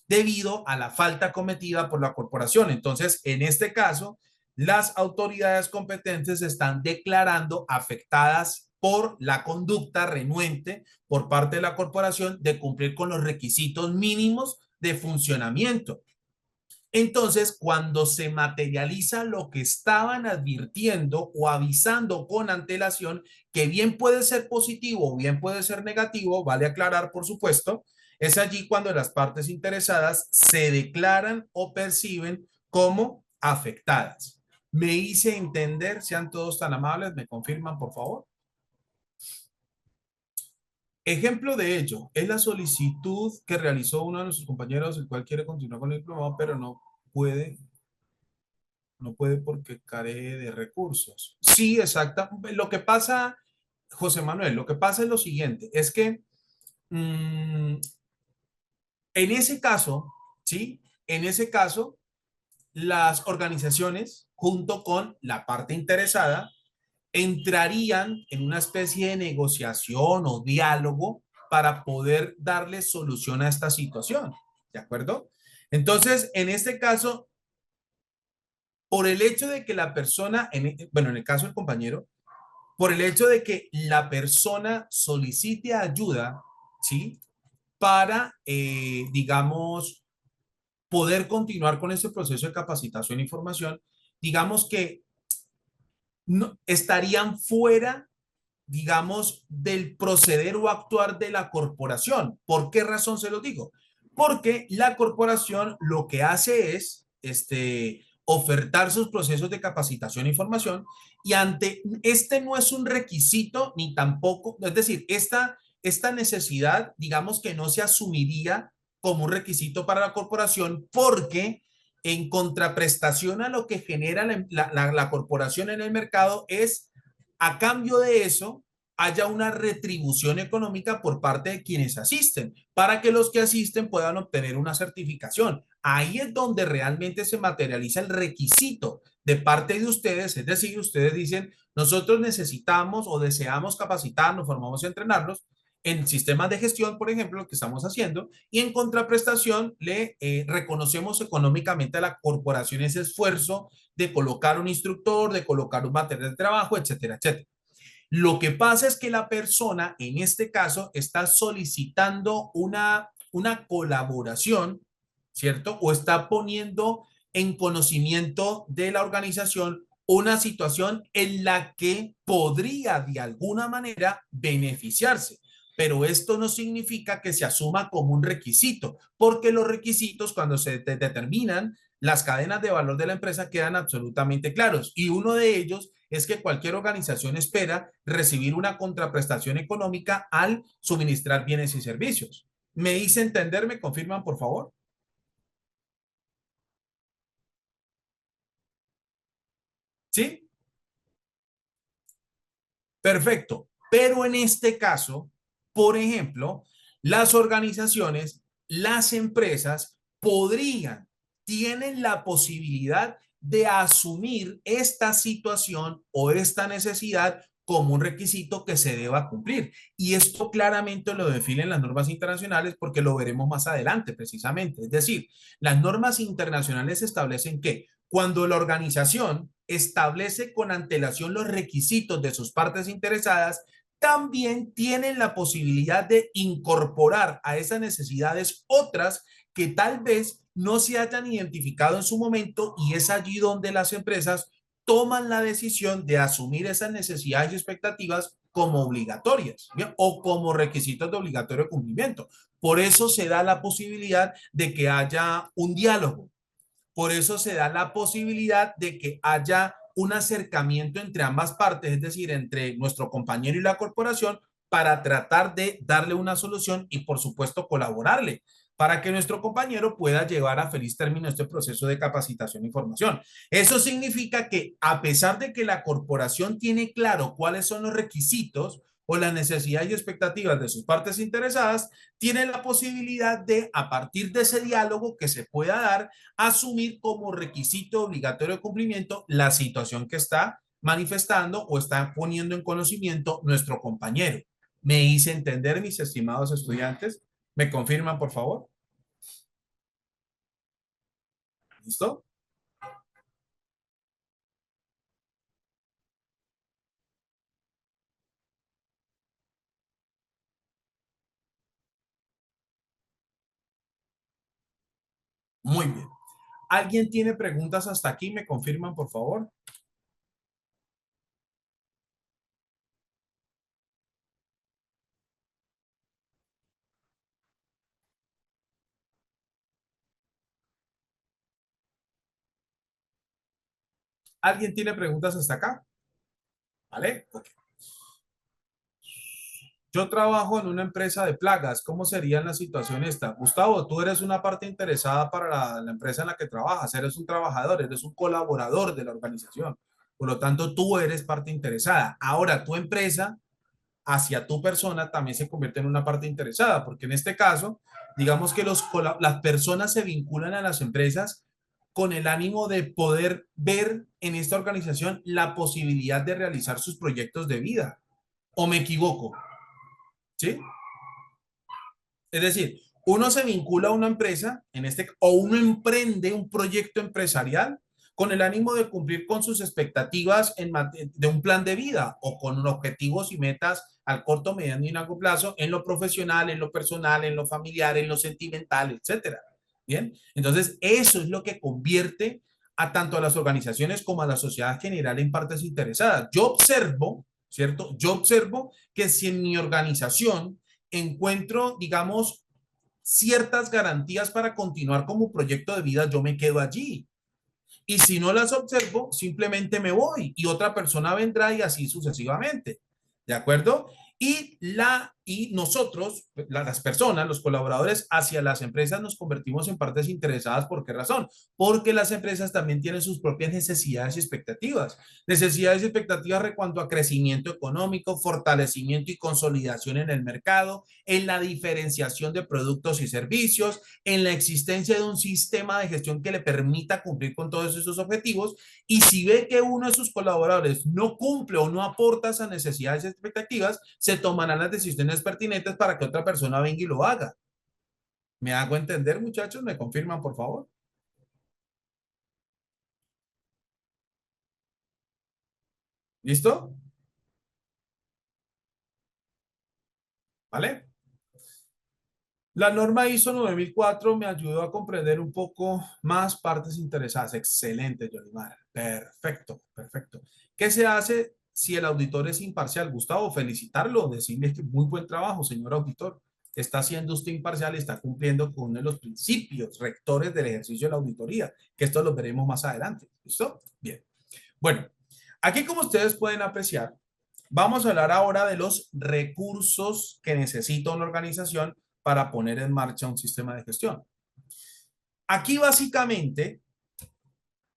debido a la falta cometida por la corporación. Entonces, en este caso, las autoridades competentes se están declarando afectadas por la conducta renuente por parte de la corporación de cumplir con los requisitos mínimos de funcionamiento. Entonces, cuando se materializa lo que estaban advirtiendo o avisando con antelación, que bien puede ser positivo o bien puede ser negativo, vale aclarar, por supuesto, es allí cuando las partes interesadas se declaran o perciben como afectadas. Me hice entender, sean todos tan amables, me confirman, por favor. Ejemplo de ello es la solicitud que realizó uno de nuestros compañeros, el cual quiere continuar con el diplomado, pero puede no puede porque carece de recursos. Sí, exacto. Lo que pasa, José Manuel, lo que pasa es lo siguiente, es que en ese caso, ¿sí? En ese caso, las organizaciones, junto con la parte interesada, entrarían en una especie de negociación o diálogo para poder darle solución a esta situación. ¿De acuerdo? Entonces, en este caso, por el hecho de que la persona, bueno, en el caso del compañero, por el hecho de que la persona solicite ayuda, ¿sí? Para, digamos, poder continuar con este proceso de capacitación e información, digamos que no, estarían fuera, digamos, del proceder o actuar de la corporación. ¿Por qué razón se lo digo? Porque la corporación lo que hace es ofertar sus procesos de capacitación e información y ante este no es un requisito ni tampoco, es decir, esta necesidad, digamos que no se asumiría como un requisito para la corporación porque en contraprestación a lo que genera la corporación en el mercado es a cambio de eso haya una retribución económica por parte de quienes asisten, para que los que asisten puedan obtener una certificación. Ahí es donde realmente se materializa el requisito de parte de ustedes, es decir, ustedes dicen, nosotros necesitamos o deseamos capacitarnos, formamos y entrenarnos en sistemas de gestión, por ejemplo, lo que estamos haciendo, y en contraprestación le reconocemos económicamente a la corporación ese esfuerzo de colocar un instructor, de colocar un material de trabajo, etcétera, etcétera. Lo que pasa es que la persona, en este caso, está solicitando una colaboración, ¿cierto? O está poniendo en conocimiento de la organización una situación en la que podría de alguna manera beneficiarse. Pero esto no significa que se asuma como un requisito, porque los requisitos cuando se determinan las cadenas de valor de la empresa quedan absolutamente claros. Y uno de ellos es que cualquier organización espera recibir una contraprestación económica al suministrar bienes y servicios. ¿Me hice entender? ¿Me confirman, por favor? ¿Sí? Perfecto. Pero en este caso, por ejemplo, las organizaciones, las empresas podrían, tienen la posibilidad de asumir esta situación o esta necesidad como un requisito que se deba cumplir. Y esto claramente lo definen las normas internacionales porque lo veremos más adelante precisamente. Es decir, las normas internacionales establecen que cuando la organización establece con antelación los requisitos de sus partes interesadas, también tienen la posibilidad de incorporar a esas necesidades otras que tal vez no se hayan identificado en su momento y es allí donde las empresas toman la decisión de asumir esas necesidades y expectativas como obligatorias, ¿bien? O como requisitos de obligatorio cumplimiento. Por eso se da la posibilidad de que haya un diálogo, por eso se da la posibilidad de que haya un acercamiento entre ambas partes, es decir, entre nuestro compañero y la corporación, para tratar de darle una solución y, por supuesto, colaborarle para que nuestro compañero pueda llevar a feliz término este proceso de capacitación y formación. Eso significa que a pesar de que la corporación tiene claro cuáles son los requisitos o las necesidades y expectativas de sus partes interesadas, tiene la posibilidad de, a partir de ese diálogo que se pueda dar, asumir como requisito obligatorio de cumplimiento la situación que está manifestando o está poniendo en conocimiento nuestro compañero. ¿Me hice entender, mis estimados estudiantes? ¿Me confirman, por favor? ¿Listo? Muy bien. ¿Alguien tiene preguntas hasta aquí? ¿Me confirman, por favor? ¿Alguien tiene preguntas hasta acá? ¿Vale? Ok. Yo trabajo en una empresa de plagas. ¿Cómo sería la situación esta? Gustavo, tú eres una parte interesada para la empresa en la que trabajas. Eres un trabajador, eres un colaborador de la organización. Por lo tanto, tú eres parte interesada. Ahora, tu empresa hacia tu persona también se convierte en una parte interesada, porque en este caso, digamos que las personas se vinculan a las empresas con el ánimo de poder ver en esta organización la posibilidad de realizar sus proyectos de vida. ¿O me equivoco? ¿Sí? Es decir, uno se vincula a una empresa, o uno emprende un proyecto empresarial con el ánimo de cumplir con sus expectativas de un plan de vida o con objetivos y metas al corto, mediano y largo plazo en lo profesional, en lo personal, en lo familiar, en lo sentimental, etcétera. Bien, entonces eso es lo que convierte a tanto a las organizaciones como a la sociedad general en partes interesadas. Yo observo, ¿cierto? Yo observo que si en mi organización encuentro, digamos, ciertas garantías para continuar como proyecto de vida, yo me quedo allí. Y si no las observo, simplemente me voy y otra persona vendrá y así sucesivamente. ¿De acuerdo? Y nosotros, las personas, los colaboradores hacia las empresas nos convertimos en partes interesadas. ¿Por qué razón? Porque las empresas también tienen sus propias necesidades y expectativas. Necesidades y expectativas en cuanto a crecimiento económico, fortalecimiento y consolidación en el mercado, en la diferenciación de productos y servicios, en la existencia de un sistema de gestión que le permita cumplir con todos esos objetivos. Y si ve que uno de sus colaboradores no cumple o no aporta esas necesidades y expectativas, se tomarán las decisiones pertinentes para que otra persona venga y lo haga. ¿Me hago entender, muchachos? ¿Me confirman, por favor? ¿Listo? ¿Vale? La norma ISO 9004 me ayudó a comprender un poco más partes interesadas. Excelente, Yolimar. Perfecto, perfecto. ¿Qué se hace si el auditor es imparcial? Gustavo, felicitarlo, decirle que muy buen trabajo, señor auditor. Está siendo usted imparcial y está cumpliendo con uno de los principios rectores del ejercicio de la auditoría, que esto lo veremos más adelante. ¿Listo? Bien. Bueno, aquí como ustedes pueden apreciar, vamos a hablar ahora de los recursos que necesita una organización para poner en marcha un sistema de gestión. Aquí básicamente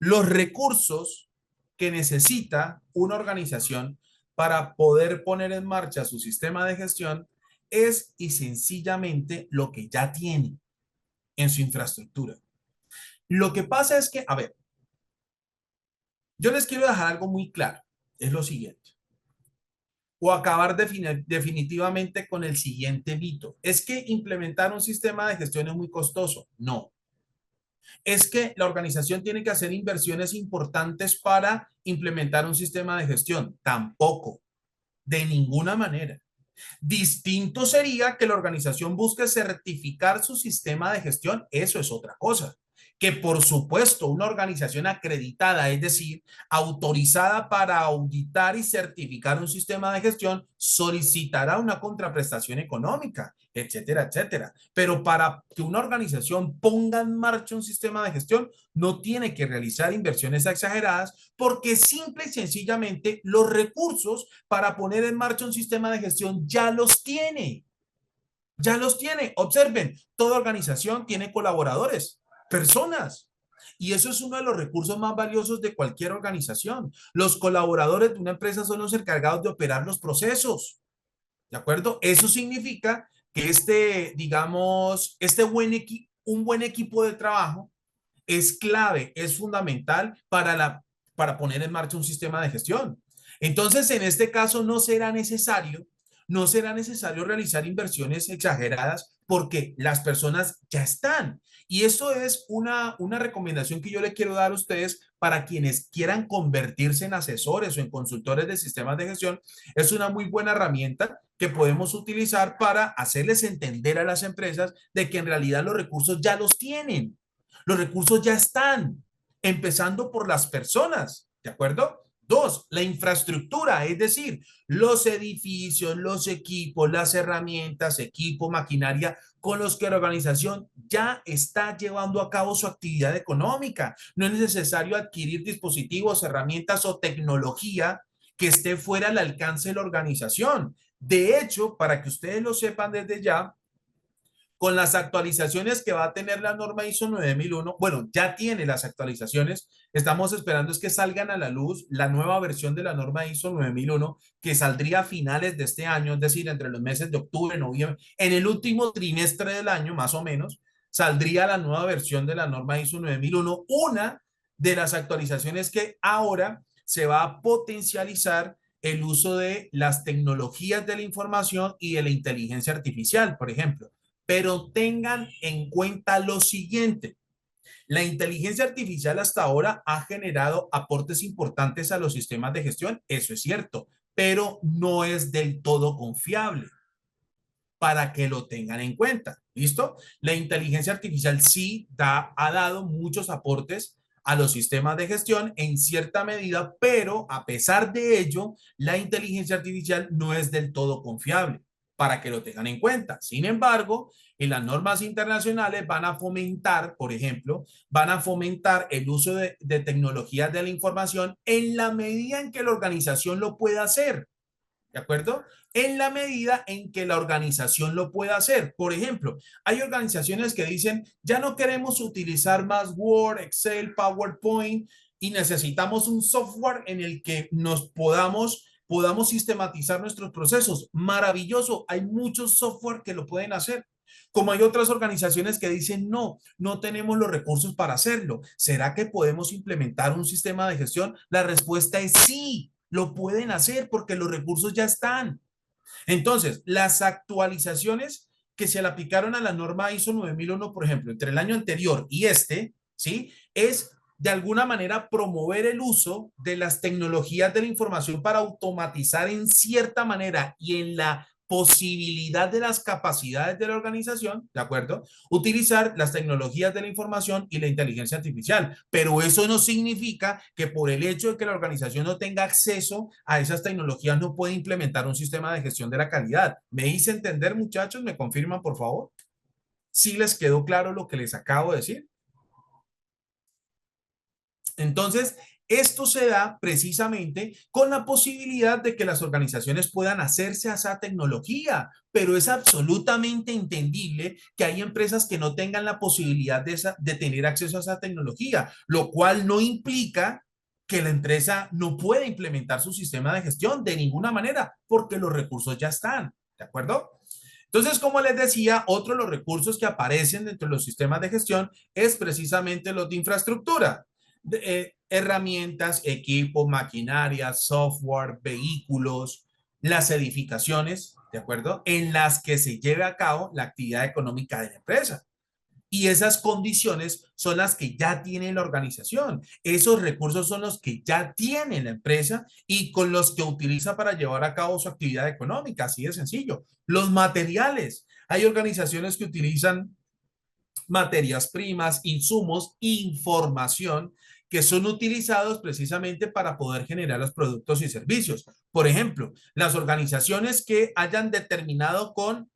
los recursos que necesita una organización para poder poner en marcha su sistema de gestión es y sencillamente lo que ya tiene en su infraestructura. Lo que pasa es que, a ver, yo les quiero dejar algo muy claro. Es lo siguiente. O acabar definitivamente con el siguiente mito. Es que implementar un sistema de gestión es muy costoso. No. Es que la organización tiene que hacer inversiones importantes para implementar un sistema de gestión. Tampoco. De ninguna manera. Distinto sería que la organización busque certificar su sistema de gestión. Eso es otra cosa. Que por supuesto una organización acreditada, es decir, autorizada para auditar y certificar un sistema de gestión, solicitará una contraprestación económica, etcétera, etcétera. Pero para que una organización ponga en marcha un sistema de gestión, no tiene que realizar inversiones exageradas porque simple y sencillamente los recursos para poner en marcha un sistema de gestión ya los tiene. Ya los tiene. Observen, toda organización tiene colaboradores, personas. Y eso es uno de los recursos más valiosos de cualquier organización. Los colaboradores de una empresa son los encargados de operar los procesos. ¿De acuerdo? Eso significa que digamos, un buen equipo de trabajo es clave, es fundamental para poner en marcha un sistema de gestión. Entonces, en este caso no será necesario realizar inversiones exageradas porque las personas ya están. Y eso es una recomendación que yo le quiero dar a ustedes para quienes quieran convertirse en asesores o en consultores de sistemas de gestión. Es una muy buena herramienta que podemos utilizar para hacerles entender a las empresas de que en realidad los recursos ya los tienen. Los recursos ya están, empezando por las personas, ¿de acuerdo? Dos, la infraestructura, es decir, los edificios, los equipos, las herramientas, equipo, maquinaria con los que la organización ya está llevando a cabo su actividad económica. No es necesario adquirir dispositivos, herramientas o tecnología que esté fuera al alcance de la organización. De hecho, para que ustedes lo sepan desde ya, con las actualizaciones que va a tener la norma ISO 9001, bueno, ya tiene las actualizaciones, estamos esperando es que salgan a la luz la nueva versión de la norma ISO 9001 que saldría a finales de este año, es decir, entre los meses de octubre, noviembre, en el último trimestre del año, más o menos, saldría la nueva versión de la norma ISO 9001, una de las actualizaciones que ahora se va a potencializar el uso de las tecnologías de la información y de la inteligencia artificial, por ejemplo. Pero tengan en cuenta lo siguiente. La inteligencia artificial hasta ahora ha generado aportes importantes a los sistemas de gestión, eso es cierto, pero no es del todo confiable para que lo tengan en cuenta. ¿Listo? La inteligencia artificial sí ha dado muchos aportes a los sistemas de gestión en cierta medida, pero a pesar de ello, la inteligencia artificial no es del todo confiable para que lo tengan en cuenta. Sin embargo, en las normas internacionales van a fomentar, por ejemplo, van a fomentar el uso de tecnologías de la información en la medida en que la organización lo pueda hacer. ¿De acuerdo? En la medida en que la organización lo pueda hacer. Por ejemplo, hay organizaciones que dicen, ya no queremos utilizar más Word, Excel, PowerPoint y necesitamos un software en el que podamos sistematizar nuestros procesos. Maravilloso, hay muchos software que lo pueden hacer. Como hay otras organizaciones que dicen, no, no tenemos los recursos para hacerlo. ¿Será que podemos implementar un sistema de gestión? La respuesta es sí, lo pueden hacer porque los recursos ya están. Entonces, las actualizaciones que se le aplicaron a la norma ISO 9001, por ejemplo, entre el año anterior y ¿sí? Es de alguna manera promover el uso de las tecnologías de la información para automatizar en cierta manera y en la posibilidad de las capacidades de la organización, ¿de acuerdo? Utilizar las tecnologías de la información y la inteligencia artificial, pero eso no significa que por el hecho de que la organización no tenga acceso a esas tecnologías no puede implementar un sistema de gestión de la calidad. ¿Me hice entender, muchachos? ¿Me confirman, por favor? ¿Sí les quedó claro lo que les acabo de decir? Entonces, esto se da precisamente con la posibilidad de que las organizaciones puedan hacerse a esa tecnología, pero es absolutamente entendible que hay empresas que no tengan la posibilidad de tener acceso a esa tecnología, lo cual no implica que la empresa no pueda implementar su sistema de gestión de ninguna manera, porque los recursos ya están, ¿de acuerdo? Entonces, como les decía, otro de los recursos que aparecen dentro de los sistemas de gestión es precisamente los de infraestructura. Herramientas, equipos, maquinarias, software, vehículos, las edificaciones, ¿de acuerdo? En las que se lleve a cabo la actividad económica de la empresa. Y esas condiciones son las que ya tiene la organización. Esos recursos son los que ya tiene la empresa y con los que utiliza para llevar a cabo su actividad económica. Así de sencillo. Los materiales. Hay organizaciones que utilizan materias primas, insumos, información que son utilizados precisamente para poder generar los productos y servicios. Por ejemplo, las organizaciones que hayan determinado con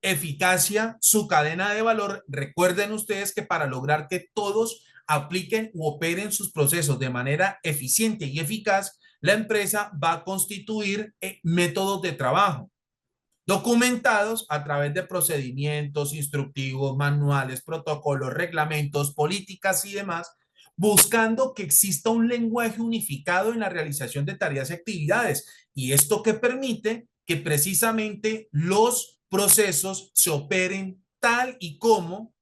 eficacia su cadena de valor, recuerden ustedes que para lograr que todos apliquen u operen sus procesos de manera eficiente y eficaz, la empresa va a constituir métodos de trabajo documentados a través de procedimientos instructivos, manuales, protocolos, reglamentos, políticas y demás, buscando que exista un lenguaje unificado en la realización de tareas y actividades. Y esto que permite que precisamente los procesos se operen tal y como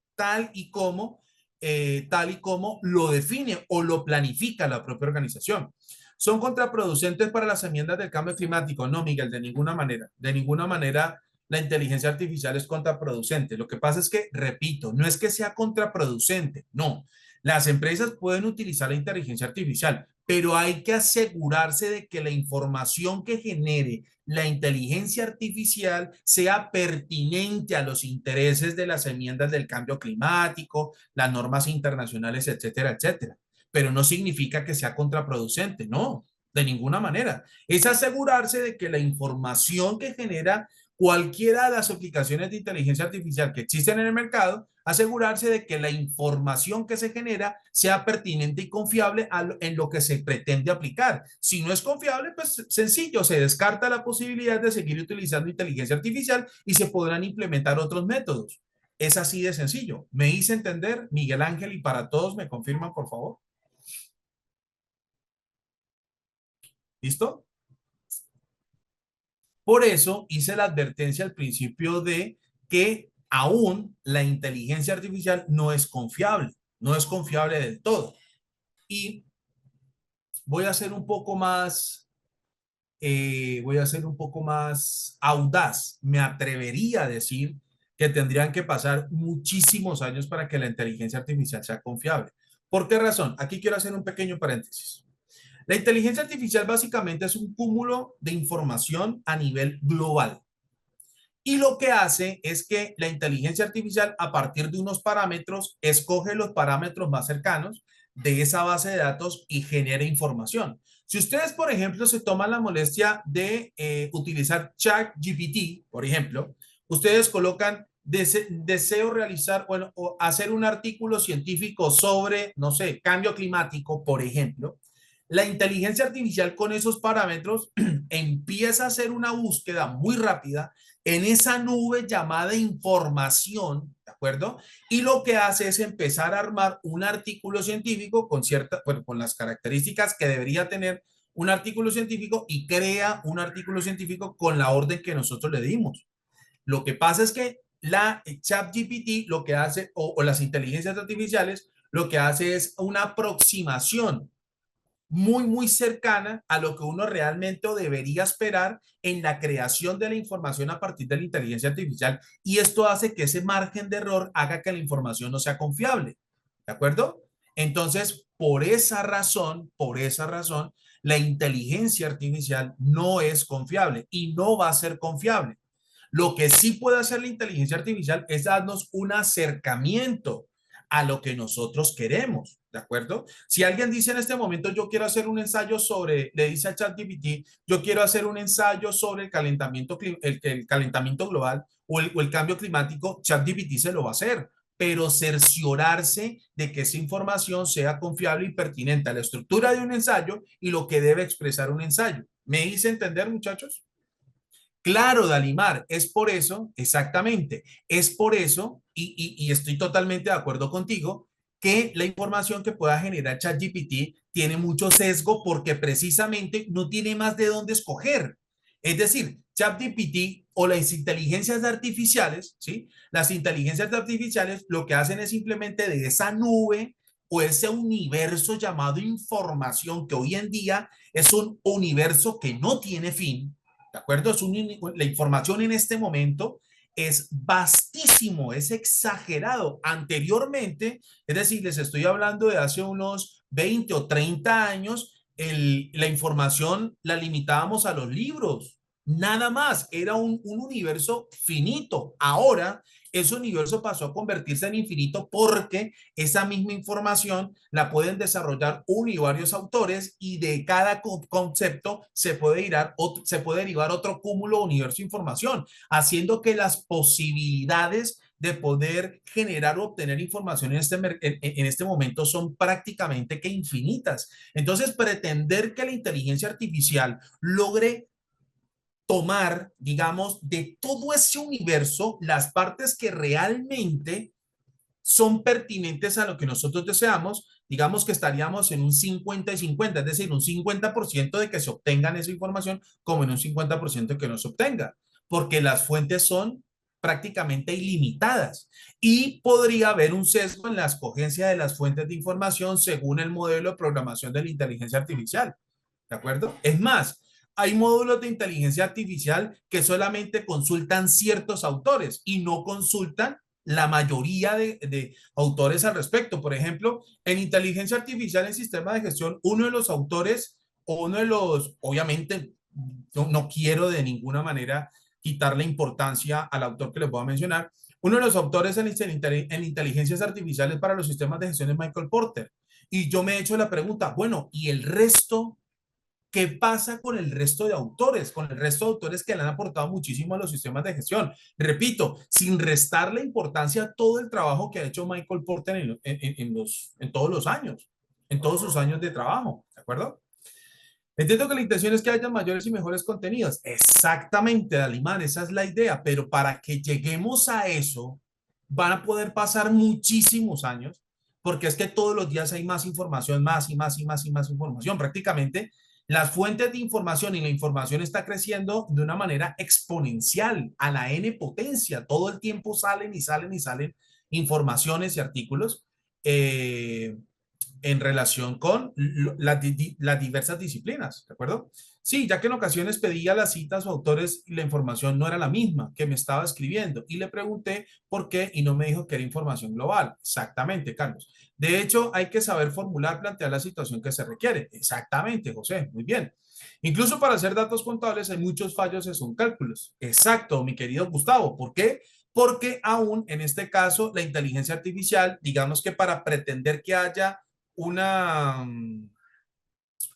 lo define o lo planifica la propia organización. ¿Son contraproducentes para las enmiendas del cambio climático? No, Miguel, de ninguna manera. De ninguna manera la inteligencia artificial es contraproducente. Lo que pasa es que, repito, no es que sea contraproducente, no. Las empresas pueden utilizar la inteligencia artificial, pero hay que asegurarse de que la información que genere la inteligencia artificial sea pertinente a los intereses de las enmiendas del cambio climático, las normas internacionales, etcétera, etcétera, pero no significa que sea contraproducente, no, de ninguna manera. Es asegurarse de que la información que genera cualquiera de las aplicaciones de inteligencia artificial que existen en el mercado, asegurarse de que la información que se genera sea pertinente y confiable en lo que se pretende aplicar. Si no es confiable, pues sencillo, se descarta la posibilidad de seguir utilizando inteligencia artificial y se podrán implementar otros métodos. Es así de sencillo. ¿Me hice entender, Miguel Ángel? Y para todos, ¿me confirman, por favor? ¿Listo? Por eso hice la advertencia al principio de que aún la inteligencia artificial no es confiable, no es confiable del todo. Y voy a ser un poco más, voy a ser un poco más audaz. Me atrevería a decir que tendrían que pasar muchísimos años para que la inteligencia artificial sea confiable. ¿Por qué razón? Aquí quiero hacer un pequeño paréntesis. La inteligencia artificial básicamente es un cúmulo de información a nivel global. Y lo que hace es que la inteligencia artificial, a partir de unos parámetros, escoge los parámetros más cercanos de esa base de datos y genera información. Si ustedes, por ejemplo, se toman la molestia de utilizar ChatGPT, por ejemplo, ustedes colocan deseo realizar, bueno, o hacer un artículo científico sobre, no sé, cambio climático, por ejemplo. La inteligencia artificial con esos parámetros empieza a hacer una búsqueda muy rápida en esa nube llamada información, ¿de acuerdo? Y lo que hace es empezar a armar un artículo científico con bueno, con las características que debería tener un artículo científico y crea un artículo científico con la orden que nosotros le dimos. Lo que pasa es que la ChatGPT lo que hace, o las inteligencias artificiales, lo que hace es una aproximación muy cercana a lo que uno realmente o debería esperar en la creación de la información a partir de la inteligencia artificial. Y esto hace que ese margen de error haga que la información no sea confiable. ¿De acuerdo? Entonces, por esa razón, la inteligencia artificial no es confiable y no va a ser confiable. Lo que sí puede hacer la inteligencia artificial es darnos un acercamiento a lo que nosotros queremos, ¿de acuerdo? Si alguien dice en este momento, yo quiero hacer un ensayo sobre, le dice a ChatGPT, yo quiero hacer un ensayo sobre el calentamiento, el calentamiento global o el cambio climático, ChatGPT se lo va a hacer, pero cerciorarse de que esa información sea confiable y pertinente a la estructura de un ensayo y lo que debe expresar un ensayo. ¿Me hice entender, muchachos? Claro, Dalimar, es por eso, exactamente, es por eso, y estoy totalmente de acuerdo contigo, que la información que pueda generar ChatGPT tiene mucho sesgo porque precisamente no tiene más de dónde escoger. Es decir, ChatGPT o las inteligencias artificiales, ¿sí? Las inteligencias artificiales lo que hacen es simplemente de esa nube o ese universo llamado información que hoy en día es un universo que no tiene fin. ¿De acuerdo? La información en este momento es vastísimo, es exagerado. Anteriormente, es decir, les estoy hablando de hace unos 20 o 30 años, la información la limitábamos a los libros. Nada más, era un universo finito. Ahora, ese universo pasó a convertirse en infinito porque esa misma información la pueden desarrollar uno y varios autores y de cada concepto se puede derivar otro cúmulo universo de información, haciendo que las posibilidades de poder generar o obtener información en este momento son prácticamente que infinitas. Entonces, pretender que la inteligencia artificial logre tomar, digamos, de todo ese universo las partes que realmente son pertinentes a lo que nosotros deseamos, digamos que estaríamos en un 50 y 50, es decir, un 50% de que se obtengan esa información como en un 50% de que no se obtenga, porque las fuentes son prácticamente ilimitadas y podría haber un sesgo en la escogencia de las fuentes de información según el modelo de programación de la inteligencia artificial, ¿de acuerdo? Es más, hay módulos de inteligencia artificial que solamente consultan ciertos autores y no consultan la mayoría de autores al respecto. Por ejemplo, en inteligencia artificial en sistema de gestión, uno de los autores o uno de los, obviamente, no quiero de ninguna manera quitarle importancia al autor que les voy a mencionar, uno de los autores en inteligencias artificiales para los sistemas de gestión es Michael Porter. Y yo me he hecho la pregunta, bueno, ¿y el resto? ¿Qué pasa con el resto de autores? Con el resto de autores que le han aportado muchísimo a los sistemas de gestión. Repito, sin restarle importancia a todo el trabajo que ha hecho Michael Porter en todos los años, en todos sus años de trabajo, ¿de acuerdo? Entiendo que la intención es que haya mayores y mejores contenidos. Exactamente, Dalimán, esa es la idea, pero para que lleguemos a eso, van a poder pasar muchísimos años, porque es que todos los días hay más información, más y más y más y más información. Prácticamente las fuentes de información y la información está creciendo de una manera exponencial, a la n potencia. Todo el tiempo salen y salen y salen informaciones y artículos. En relación con las diversas disciplinas, ¿de acuerdo? Sí, ya que en ocasiones pedía las citas o autores y la información no era la misma que me estaba escribiendo y le pregunté por qué y no me dijo que era información global. Exactamente, Carlos. De hecho, hay que saber formular, plantear la situación que se requiere. Exactamente, José, muy bien. Incluso para hacer datos contables hay muchos fallos en sus cálculos. Exacto, mi querido Gustavo. ¿Por qué? Porque aún en este caso la inteligencia artificial, digamos que para pretender que haya una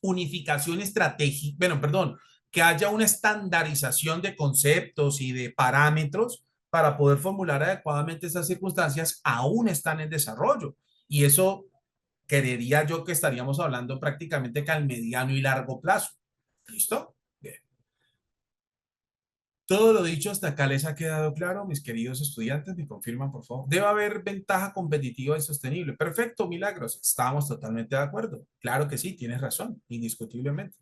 unificación estratégica, bueno, perdón, que haya una estandarización de conceptos y de parámetros para poder formular adecuadamente esas circunstancias, aún están en desarrollo. Y eso creería yo que estaríamos hablando prácticamente que al mediano y largo plazo. ¿Listo? Bien. Todo lo dicho hasta acá les ha quedado claro, mis queridos estudiantes, me confirman, por favor. Debe haber ventaja competitiva y sostenible. Perfecto, Milagros. Estamos totalmente de acuerdo. Claro que sí, tienes razón, indiscutiblemente.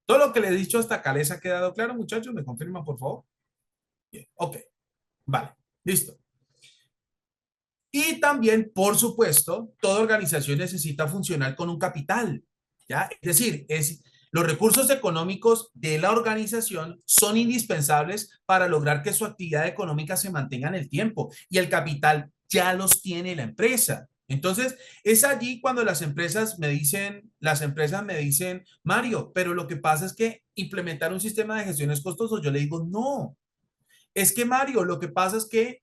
Todo lo que les he dicho hasta acá les ha quedado claro, muchachos, me confirman, por favor. Bien, ok, vale, listo. Y también, por supuesto, toda organización necesita funcionar con un capital, ¿ya? Es decir, los recursos económicos de la organización son indispensables para lograr que su actividad económica se mantenga en el tiempo y el capital ya los tiene la empresa. Entonces, es allí cuando las empresas me dicen, Mario, pero lo que pasa es que implementar un sistema de gestión es costoso. Yo le digo, no, Es que Mario, lo que pasa es que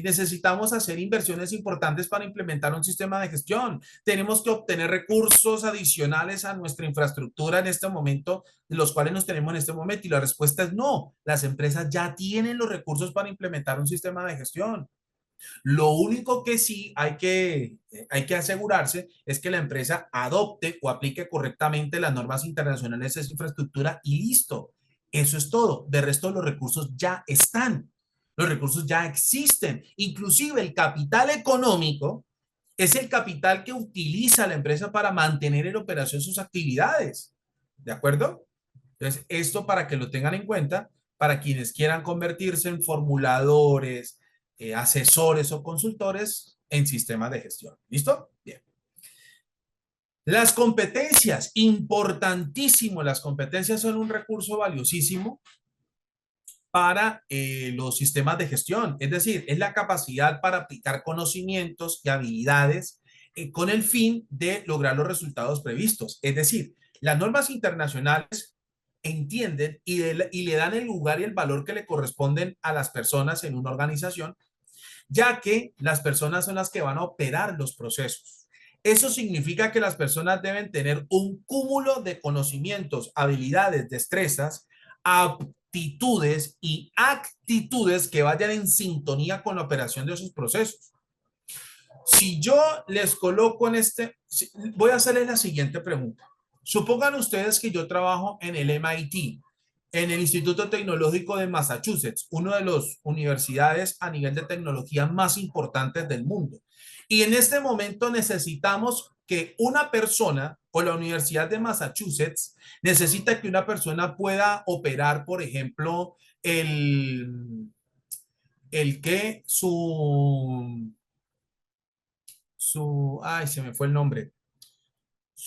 necesitamos hacer inversiones importantes para implementar un sistema de gestión. Tenemos que obtener recursos adicionales a nuestra infraestructura en este momento, los cuales nos tenemos en este momento. Y la respuesta es no. Las empresas ya tienen los recursos para implementar un sistema de gestión. Lo único que sí hay que asegurarse es que la empresa adopte o aplique correctamente las normas internacionales de infraestructura y listo. Eso es todo. De resto, los recursos ya están. Los recursos ya existen. Inclusive el capital económico es el capital que utiliza la empresa para mantener en operación sus actividades. ¿De acuerdo? Entonces, esto para que lo tengan en cuenta, para quienes quieran convertirse en formuladores, asesores o consultores en sistemas de gestión. ¿Listo? Bien. Las competencias, importantísimo, las competencias son un recurso valiosísimo para los sistemas de gestión. Es decir, es la capacidad para aplicar conocimientos y habilidades con el fin de lograr los resultados previstos. Es decir, las normas internacionales entienden y le dan el lugar y el valor que le corresponden a las personas en una organización, ya que las personas son las que van a operar los procesos. Eso significa que las personas deben tener un cúmulo de conocimientos, habilidades, destrezas, aptitudes y actitudes que vayan en sintonía con la operación de sus procesos. Si yo les coloco en voy a hacerles la siguiente pregunta. Supongan ustedes que yo trabajo en el MIT, en el Instituto Tecnológico de Massachusetts, una de las universidades a nivel de tecnología más importantes del mundo. Y en este momento necesitamos que una persona, o la Universidad de Massachusetts, necesita que una persona pueda operar, por ejemplo, el que ay, se me fue el nombre.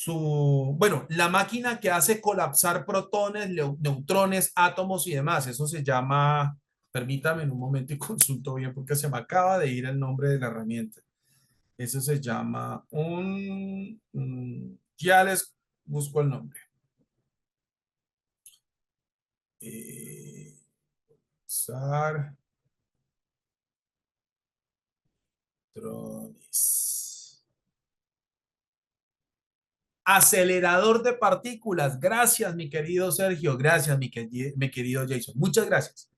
Bueno, la máquina que hace colapsar protones, neutrones, átomos y demás. Eso se llama, permítame en un momento y consulto bien porque se me acaba de ir el nombre de la herramienta. Eso se llama ya les busco el nombre. Colapsar protones. Acelerador de partículas. Gracias, mi querido Sergio. Gracias, mi querido Jason. Muchas gracias.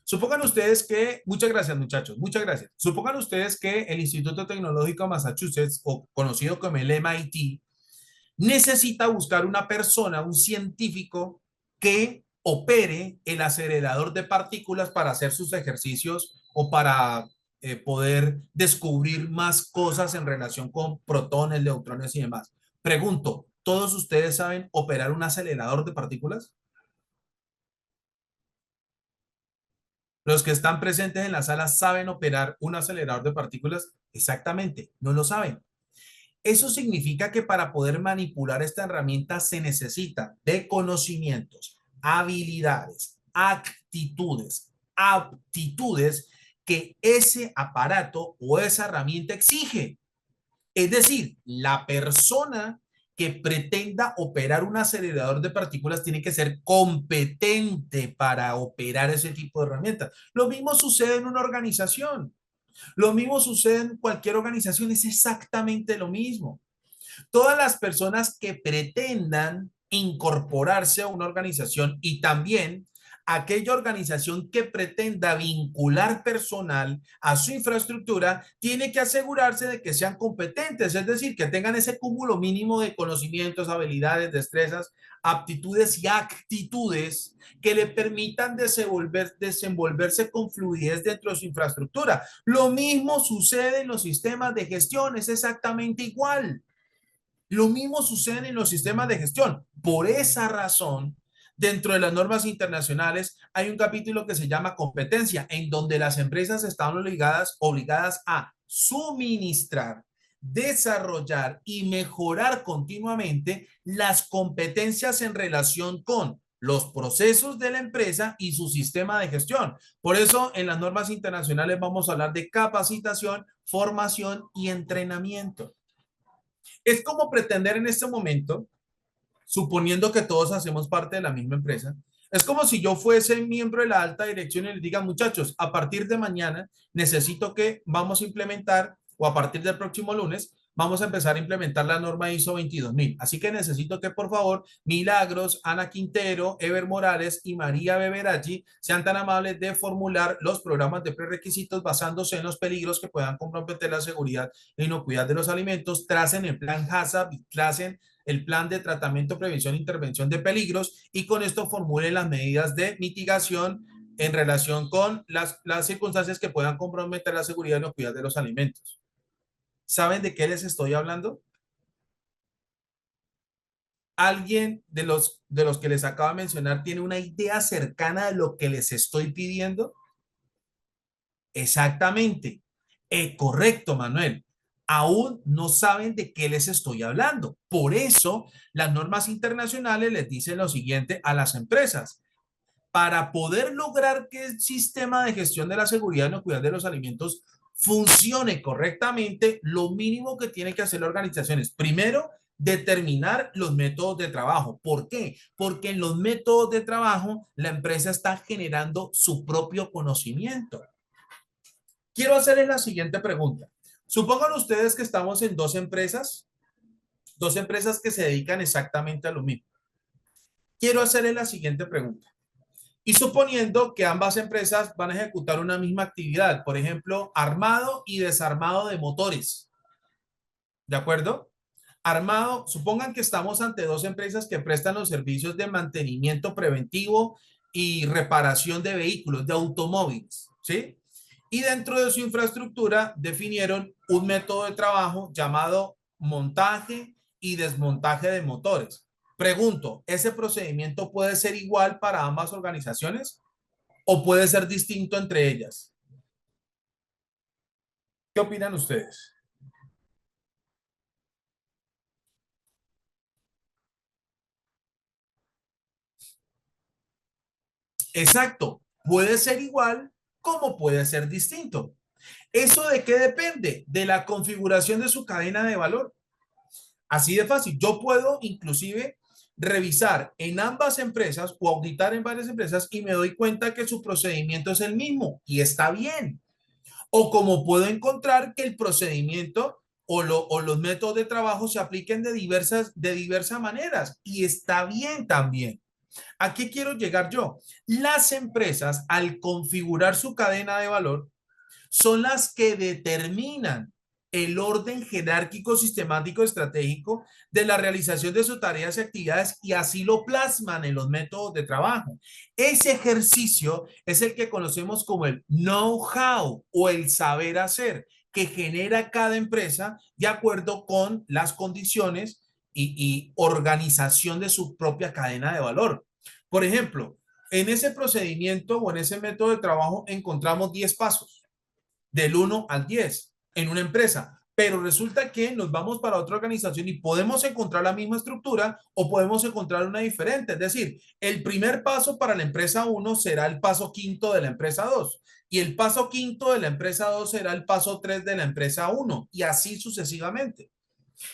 Supongan ustedes que, muchas gracias muchachos, muchas gracias. Supongan ustedes que el Instituto Tecnológico de Massachusetts, o conocido como el MIT, necesita buscar una persona, un científico que opere el acelerador de partículas para hacer sus ejercicios o para poder descubrir más cosas en relación con protones, neutrones y demás. Pregunto, ¿todos ustedes saben operar un acelerador de partículas? Los que están presentes en la sala saben operar un acelerador de partículas. Exactamente, no lo saben. Eso significa que para poder manipular esta herramienta se necesita de conocimientos, habilidades, actitudes, aptitudes que ese aparato o esa herramienta exige. Es decir, la persona que pretenda operar un acelerador de partículas tiene que ser competente para operar ese tipo de herramientas. Lo mismo sucede en una organización. Lo mismo sucede en cualquier organización. Es exactamente lo mismo. Todas las personas que pretendan incorporarse a una organización y también aquella organización que pretenda vincular personal a su infraestructura tiene que asegurarse de que sean competentes, es decir, que tengan ese cúmulo mínimo de conocimientos, habilidades, destrezas, aptitudes y actitudes que le permitan desenvolverse con fluidez dentro de su infraestructura. Lo mismo sucede en los sistemas de gestión, es exactamente igual. Lo mismo sucede en los sistemas de gestión. Por esa razón, dentro de las normas internacionales hay un capítulo que se llama competencia, en donde las empresas están obligadas a suministrar, desarrollar y mejorar continuamente las competencias en relación con los procesos de la empresa y su sistema de gestión. Por eso, en las normas internacionales vamos a hablar de capacitación, formación y entrenamiento. Es como pretender en este momento, suponiendo que todos hacemos parte de la misma empresa, Es como si yo fuese miembro de la alta dirección y les diga, muchachos, a partir de mañana necesito que vamos a implementar, o a partir del próximo lunes, vamos a empezar a implementar la norma ISO 22000. Así que necesito que, por favor, Milagros, Ana Quintero, Ever Morales y María Beberaggi sean tan amables de formular los programas de prerequisitos basándose en los peligros que puedan comprometer la seguridad e inocuidad de los alimentos, tracen el plan HACCP y tracen el plan de tratamiento, prevención e intervención de peligros y con esto formulen las medidas de mitigación en relación con las circunstancias que puedan comprometer la seguridad y la inocuidad de los alimentos. ¿Saben de qué les estoy hablando? ¿Alguien de los que les acabo de mencionar tiene una idea cercana de lo que les estoy pidiendo? Exactamente. Correcto, Manuel. Aún no saben de qué les estoy hablando. Por eso, las normas internacionales les dicen lo siguiente a las empresas. Para poder lograr que el sistema de gestión de la seguridad y inocuidad de los alimentos funcione correctamente, lo mínimo que tiene que hacer la organización es, primero, determinar los métodos de trabajo. ¿Por qué? Porque en los métodos de trabajo la empresa está generando su propio conocimiento. Quiero hacerles la siguiente pregunta. Supongan ustedes que estamos en dos empresas que se dedican exactamente a lo mismo. Quiero hacerles la siguiente pregunta. Y suponiendo que ambas empresas van a ejecutar una misma actividad, por ejemplo, armado y desarmado de motores, ¿de acuerdo? Armado, supongan que estamos ante dos empresas que prestan los servicios de mantenimiento preventivo y reparación de vehículos, de automóviles, ¿sí? Y dentro de su infraestructura definieron un método de trabajo llamado montaje y desmontaje de motores. Pregunto, ¿ese procedimiento puede ser igual para ambas organizaciones o puede ser distinto entre ellas? ¿Qué opinan ustedes? Exacto, puede ser igual como puede ser distinto. ¿Eso de qué depende? De la configuración de su cadena de valor. Así de fácil. Yo puedo inclusive revisar en ambas empresas o auditar en varias empresas y me doy cuenta que su procedimiento es el mismo y está bien. O como puedo encontrar que el procedimiento o los métodos de trabajo se apliquen de diversas maneras y está bien también. ¿A qué quiero llegar yo? Las empresas, al configurar su cadena de valor, son las que determinan el orden jerárquico, sistemático, estratégico de la realización de sus tareas y actividades y así lo plasman en los métodos de trabajo. Ese ejercicio es el que conocemos como el know-how o el saber hacer que genera cada empresa de acuerdo con las condiciones y organización de su propia cadena de valor. Por ejemplo, en ese procedimiento o en ese método de trabajo encontramos 10 pasos del 1 al 10 en una empresa, pero resulta que nos vamos para otra organización y podemos encontrar la misma estructura o podemos encontrar una diferente. Es decir, el primer paso para la empresa uno será el paso quinto de la empresa 2 y el paso quinto de la empresa 2 será el paso 3 de la empresa uno y así sucesivamente.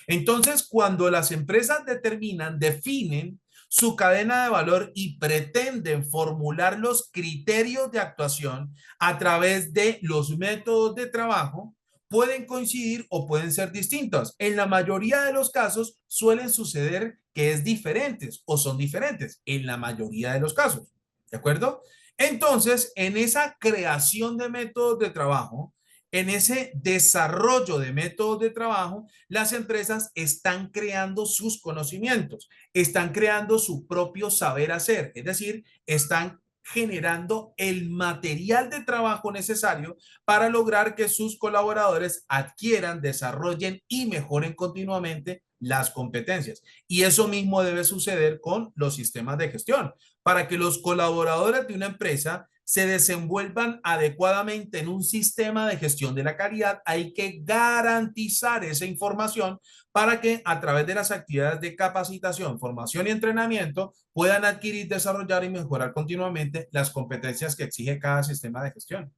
Entonces, cuando las empresas definen su cadena de valor y pretenden formular los criterios de actuación a través de los métodos de trabajo, pueden coincidir o pueden ser distintos. En la mayoría de los casos suelen suceder que es diferentes o son diferentes, en la mayoría de los casos. ¿De acuerdo? Entonces, en esa creación de métodos de trabajo, en ese desarrollo de métodos de trabajo, las empresas están creando sus conocimientos, están creando su propio saber hacer, es decir, están generando el material de trabajo necesario para lograr que sus colaboradores adquieran, desarrollen y mejoren continuamente las competencias. Y eso mismo debe suceder con los sistemas de gestión. Para que los colaboradores de una empresa se desenvuelvan adecuadamente en un sistema de gestión de la calidad, hay que garantizar esa información para que a través de las actividades de capacitación, formación y entrenamiento puedan adquirir, desarrollar y mejorar continuamente las competencias que exige cada sistema de gestión.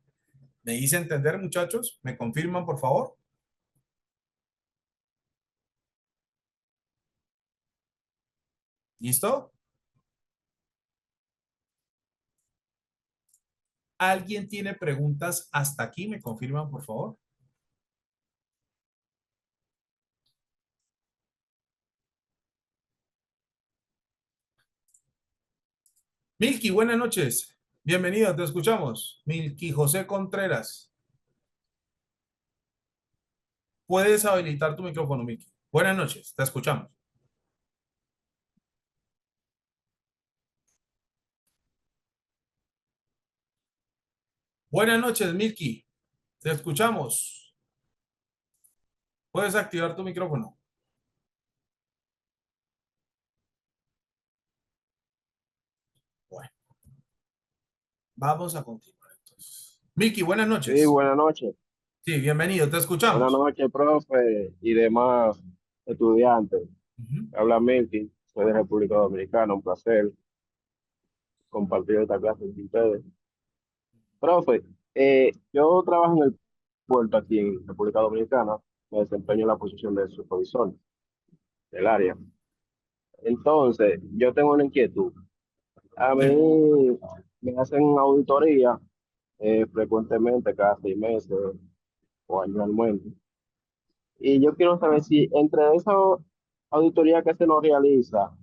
¿Me hice entender, muchachos? ¿Me confirman, por favor? ¿Listo? ¿Alguien tiene preguntas hasta aquí? ¿Me confirman, por favor? Milky, buenas noches. Bienvenido, te escuchamos. Milky José Contreras. Puedes habilitar tu micrófono, Milky. Buenas noches, te escuchamos. Buenas noches, Milky. Te escuchamos. Puedes activar tu micrófono. Bueno, vamos a continuar entonces. Milky, buenas Sí, noches. buenas noches. Sí, bienvenido, te Buenas escuchamos. noches, profe y demás estudiantes. Ujú. Habla Milky, soy de República Dominicana, un placer compartir esta clase con ustedes. Profe, yo trabajo en el puerto aquí en República Dominicana, me desempeño en la posición de supervisor del área. Entonces, yo tengo una inquietud. A Sí. mí me hacen auditoría frecuentemente, cada 6 meses o anualmente. Y yo quiero saber si entre esa auditoría que se nos realiza,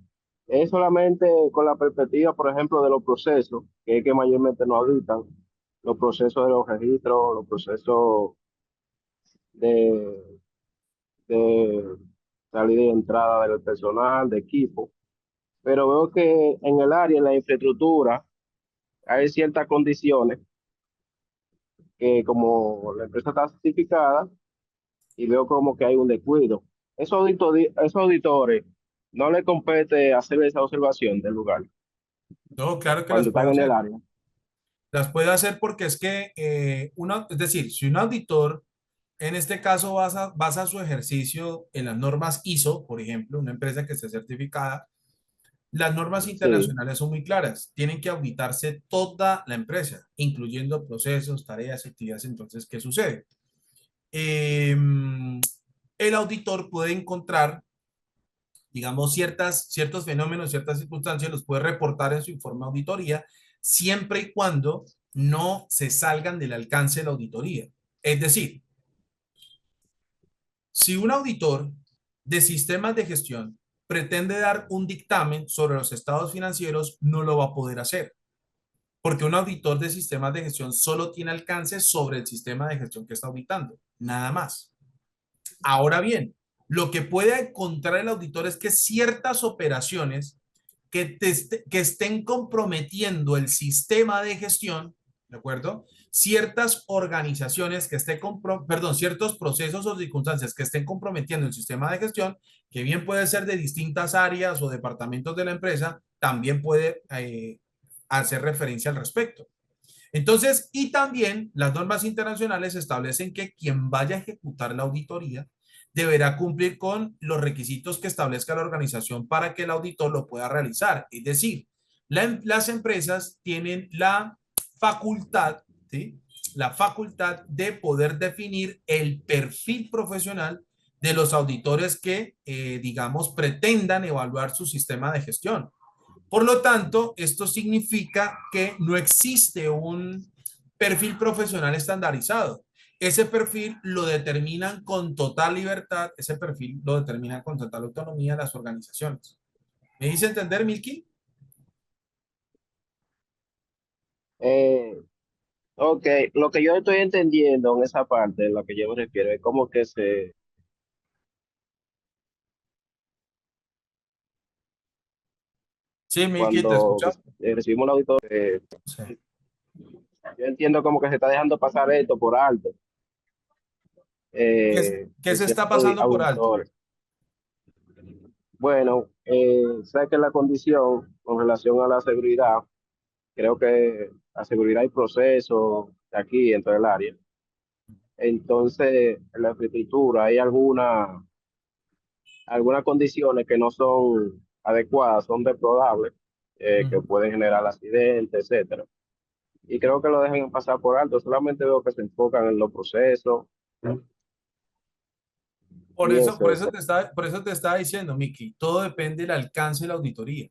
es solamente con la perspectiva, por ejemplo, de los procesos, que es que mayormente nos auditan, los procesos de los registros, los procesos de, de salida y entrada del personal, de equipo. Pero veo que en el área, en la infraestructura, hay ciertas condiciones que como la empresa está certificada, y veo como que hay un descuido. Esos auditores no le compete hacer esa observación del lugar No, claro que las cuando puede están en el hacer. área. Las puede hacer porque es que es decir, si un auditor, en este caso, basa su ejercicio en las normas ISO, por ejemplo, una empresa que esté certificada, las normas Sí, internacionales son muy claras. Tienen que auditarse toda la empresa, incluyendo procesos, tareas, actividades. Entonces, ¿qué sucede? Eh, el auditor puede encontrar, digamos, ciertos fenómenos, ciertas circunstancias, los puede reportar en su informe de auditoría, siempre y cuando no se salgan del alcance de la auditoría. Es decir, si un auditor de sistemas de gestión pretende dar un dictamen sobre los estados financieros, no lo va a poder hacer, porque un auditor de sistemas de gestión solo tiene alcance sobre el sistema de gestión que está auditando, nada más. Ahora bien, lo que puede encontrar el auditor es que ciertas operaciones que estén comprometiendo el sistema de gestión, ¿de acuerdo? Ciertas organizaciones que perdón, ciertos procesos o circunstancias que estén comprometiendo el sistema de gestión, que bien puede ser de distintas áreas o departamentos de la empresa, también puede hacer referencia al respecto. Entonces, y también las normas internacionales establecen que quien vaya a ejecutar la auditoría deberá cumplir con los requisitos que establezca la organización para que el auditor lo pueda realizar. Es decir, las empresas tienen la facultad, ¿sí? La facultad de poder definir el perfil profesional de los auditores que, digamos, pretendan evaluar su sistema de gestión. Por lo tanto, esto significa que no existe un perfil profesional estandarizado. Ese perfil lo determinan con total libertad, ese perfil lo determinan con total autonomía las organizaciones. ¿Me hice entender, Milky? eh, ok, lo que yo estoy entendiendo en esa parte, en lo que yo me refiero, es como que Sí, Milky, ¿te cuando escucha? recibimos la auditoría, Sí. yo entiendo como que se está dejando pasar esto por alto, ¿Qué de se está ciertos pasando por alto? auditores. Bueno, sé que la condición con relación a la seguridad, creo que la seguridad y proceso de aquí dentro del área. Entonces, en la infraestructura hay algunas condiciones que no son adecuadas, son deplorables, que Ujú. pueden generar accidentes, etcétera. Y creo que lo dejan pasar por alto. Solamente veo que se enfocan en los procesos Por y eso, eso. por eso te estaba diciendo, Miki, todo depende del alcance de la auditoría.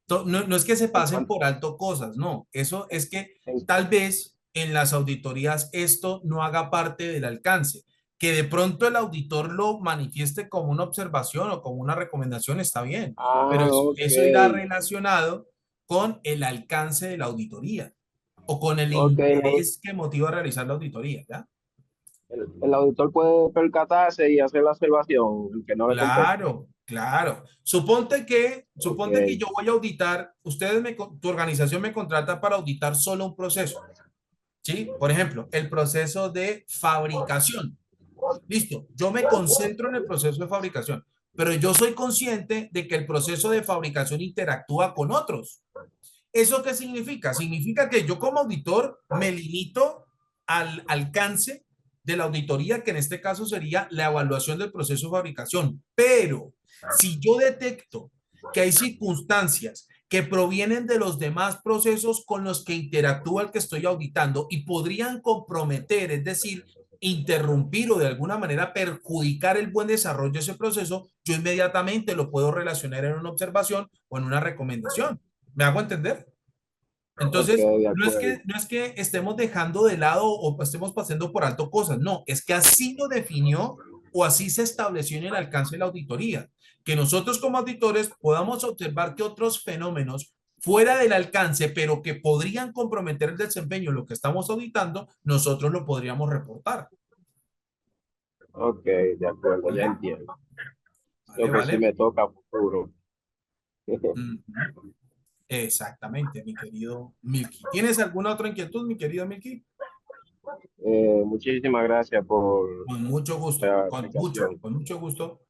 No, no es que se En pasen cuanto, por alto cosas, no. Eso es que en- tal vez en las auditorías esto no haga parte del alcance. Que de pronto el auditor lo manifieste como una observación o como una recomendación está bien, pero ok, eso irá relacionado con el alcance de la auditoría o con el ok, interés que motiva a realizar la auditoría, ¿ya? el auditor puede percatarse y hacer la observación, el que no le compete. Claro, claro. Ok, Suponte que yo voy a auditar, tu organización me contrata para auditar solo un proceso, ¿sí? Por ejemplo, el proceso de fabricación. Listo, yo me concentro en el proceso de fabricación, pero yo soy consciente de que el proceso de fabricación interactúa con otros. ¿Eso qué significa? Significa que yo como auditor me limito al alcance de la auditoría, que en este caso sería la evaluación del proceso de fabricación. Pero si yo detecto que hay circunstancias que provienen de los demás procesos con los que interactúa el que estoy auditando y podrían comprometer, es decir, interrumpir o de alguna manera perjudicar el buen desarrollo de ese proceso, yo inmediatamente lo puedo relacionar en una observación o en una recomendación. ¿Me hago entender? ok, Entonces, de acuerdo. no es que estemos dejando de lado o estemos pasando por alto cosas, no, es que así lo definió o así se estableció en el alcance de la auditoría, que nosotros como auditores podamos observar que otros fenómenos fuera del alcance, pero que podrían comprometer el desempeño de lo que estamos auditando, nosotros lo podríamos reportar. Ok, de acuerdo, ya ¿Vale? entiendo. Vale, Lo que sí vale. me toca a futuro. Ujú. Exactamente, mi querido Milky. ¿Tienes alguna otra inquietud, mi querido Milky? Muchísimas gracias por Con mucho gusto, la explicación. con mucho gusto,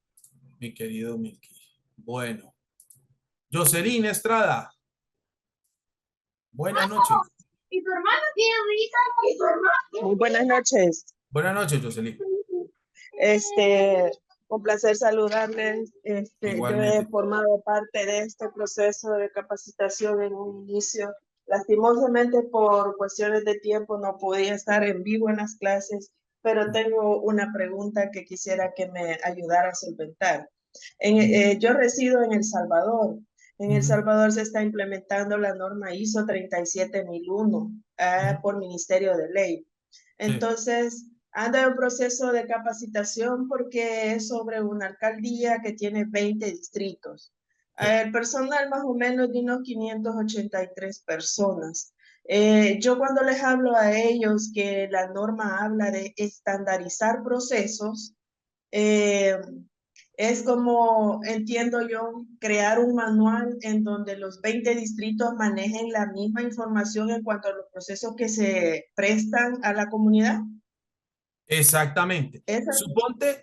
mi querido Milky. Bueno, Jocelyn Estrada, buenas noches. Y tu hermano tiene risa y tu hermano. Muy buenas noches. Buenas noches, Jocelyn. Este, un placer saludarles. Yo he Igualmente. formado parte de este proceso de capacitación en un inicio. Lastimosamente, por cuestiones de tiempo, no podía estar en vivo en las clases, pero tengo una pregunta que quisiera que me ayudara a solventar. Yo resido en El Salvador. En El Ujú, Salvador se está implementando la norma ISO 37001 ujú. por Ministerio de Ley. Sí, Entonces, anda en un proceso de capacitación porque es sobre una alcaldía que tiene 20 distritos. sí. El personal más o menos de unos 583 personas. Yo cuando les hablo a ellos que la norma habla de estandarizar procesos, eh, es como, entiendo yo, crear un manual en donde los 20 distritos manejen la misma información en cuanto a los procesos que se prestan a la comunidad. Exactamente. Esa es,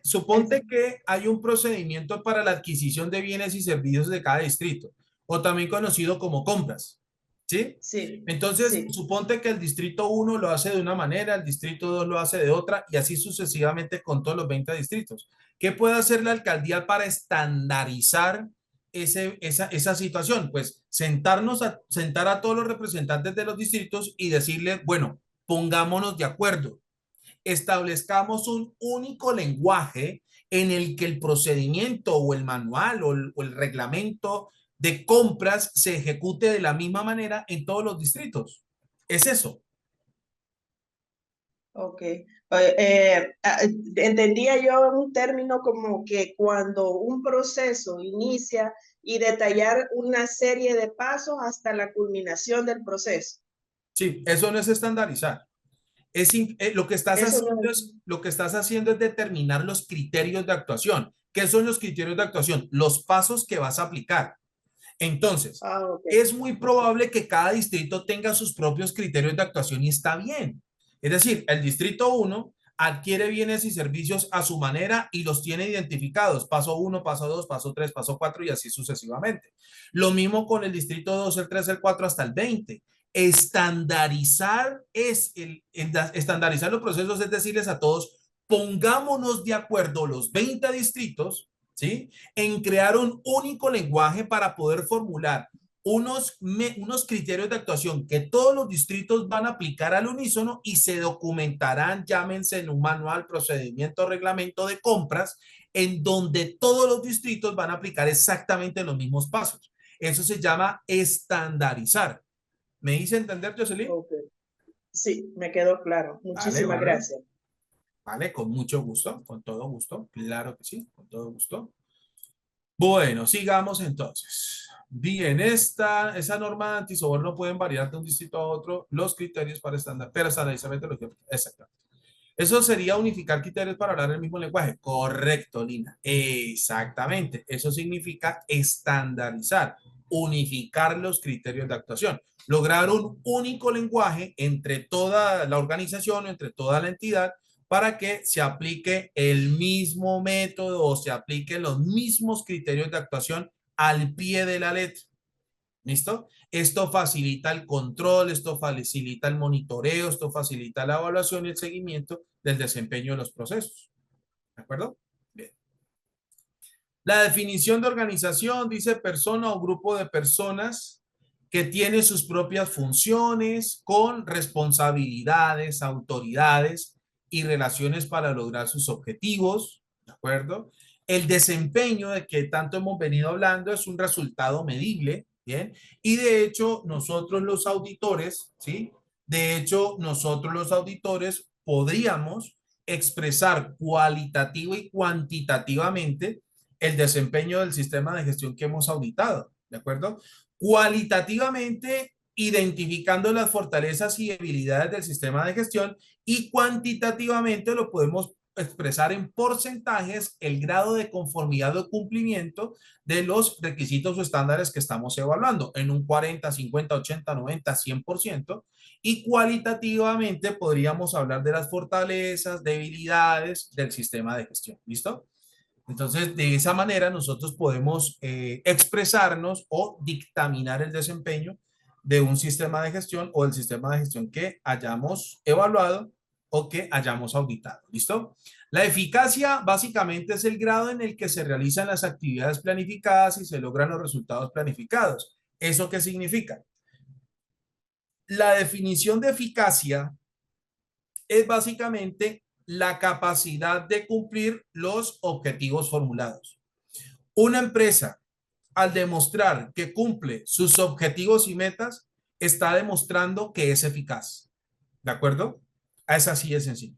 Suponte que hay un procedimiento para la adquisición de bienes y servicios de cada distrito, o también conocido como compras, ¿sí? sí, Entonces, sí. suponte que el distrito uno lo hace de una manera, el distrito 2 lo hace de otra, y así sucesivamente con todos los 20 distritos. ¿Qué puede hacer la alcaldía para estandarizar esa situación? Pues sentar a todos los representantes de los distritos y decirles, bueno, pongámonos de acuerdo, establezcamos un único lenguaje en el que el procedimiento o el manual o el reglamento de compras se ejecute de la misma manera en todos los distritos. Es eso. Ok. Entendía yo un término como que cuando un proceso inicia y detallar una serie de pasos hasta la culminación del proceso. Sí, eso no es estandarizar. Eso no es. Lo que estás haciendo es determinar los criterios de actuación. ¿Qué son los criterios de actuación? Los pasos que vas a aplicar. Entonces, Ah, ok. es muy Ok. probable que cada distrito tenga sus propios criterios de actuación y está bien. Es decir, el distrito uno adquiere bienes y servicios a su manera y los tiene identificados. Paso uno, paso 2, paso 3, paso 4 y así sucesivamente. Lo mismo con el distrito 2, el 3, el 4 hasta el 20. Estandarizar los procesos es decirles a todos, pongámonos de acuerdo los 20 distritos, ¿sí? En crear un único lenguaje para poder formular unos criterios de actuación que todos los distritos van a aplicar al unísono y se documentarán, llámense en un manual, procedimiento, reglamento de compras, en donde todos los distritos van a aplicar exactamente los mismos pasos. Eso se llama estandarizar. ¿Me hice entender, Jocelyn? Ok. Sí, me quedó claro. Vale, Muchísimas vale. gracias. Vale, con mucho gusto, con todo gusto. Claro que sí, con todo gusto. Bueno, sigamos entonces. Bien, esa norma antisoborno pueden variar de un distrito a otro los criterios para pero estandarizar metodología. Exacto. Eso sería unificar criterios para hablar el mismo lenguaje. Correcto, Lina. Exactamente. Eso significa estandarizar, unificar los criterios de actuación. Lograr un único lenguaje entre toda la organización, entre toda la entidad, para que se aplique el mismo método o se apliquen los mismos criterios de actuación al pie de la letra. ¿Listo? Esto facilita el control, esto facilita el monitoreo, esto facilita la evaluación y el seguimiento del desempeño de los procesos. ¿De acuerdo? Bien. La definición de organización dice persona o grupo de personas que tiene sus propias funciones con responsabilidades, autoridades y relaciones para lograr sus objetivos. ¿De acuerdo? El desempeño de que tanto hemos venido hablando es un resultado medible. Bien. Y de hecho, nosotros los auditores, ¿sí? De hecho, nosotros los auditores podríamos expresar cualitativa y cuantitativamente el desempeño del sistema de gestión que hemos auditado, ¿de acuerdo? Cualitativamente, identificando las fortalezas y debilidades del sistema de gestión y cuantitativamente lo podemos expresar en porcentajes el grado de conformidad o cumplimiento de los requisitos o estándares que estamos evaluando en un 40, 50, 80, 90, 100%. Y cualitativamente podríamos hablar de las fortalezas, debilidades del sistema de gestión. ¿Listo? Entonces, de esa manera nosotros podemos expresarnos o dictaminar el desempeño de un sistema de gestión o del sistema de gestión que hayamos evaluado o que hayamos auditado. ¿Listo? La eficacia básicamente es el grado en el que se realizan las actividades planificadas y se logran los resultados planificados. ¿Eso qué significa? La definición de eficacia es básicamente la capacidad de cumplir los objetivos formulados. Una empresa, al demostrar que cumple sus objetivos y metas, está demostrando que es eficaz. ¿De acuerdo? Es así de sencillo.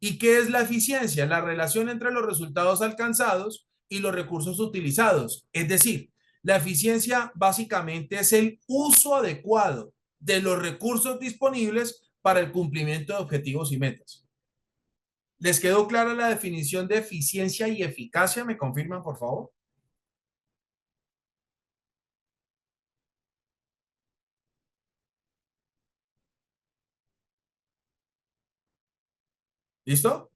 ¿Y qué es la eficiencia? La relación entre los resultados alcanzados y los recursos utilizados. Es decir, la eficiencia básicamente es el uso adecuado de los recursos disponibles para el cumplimiento de objetivos y metas. ¿Les quedó clara la definición de eficiencia y eficacia? ¿Me confirman, por favor? ¿Listo?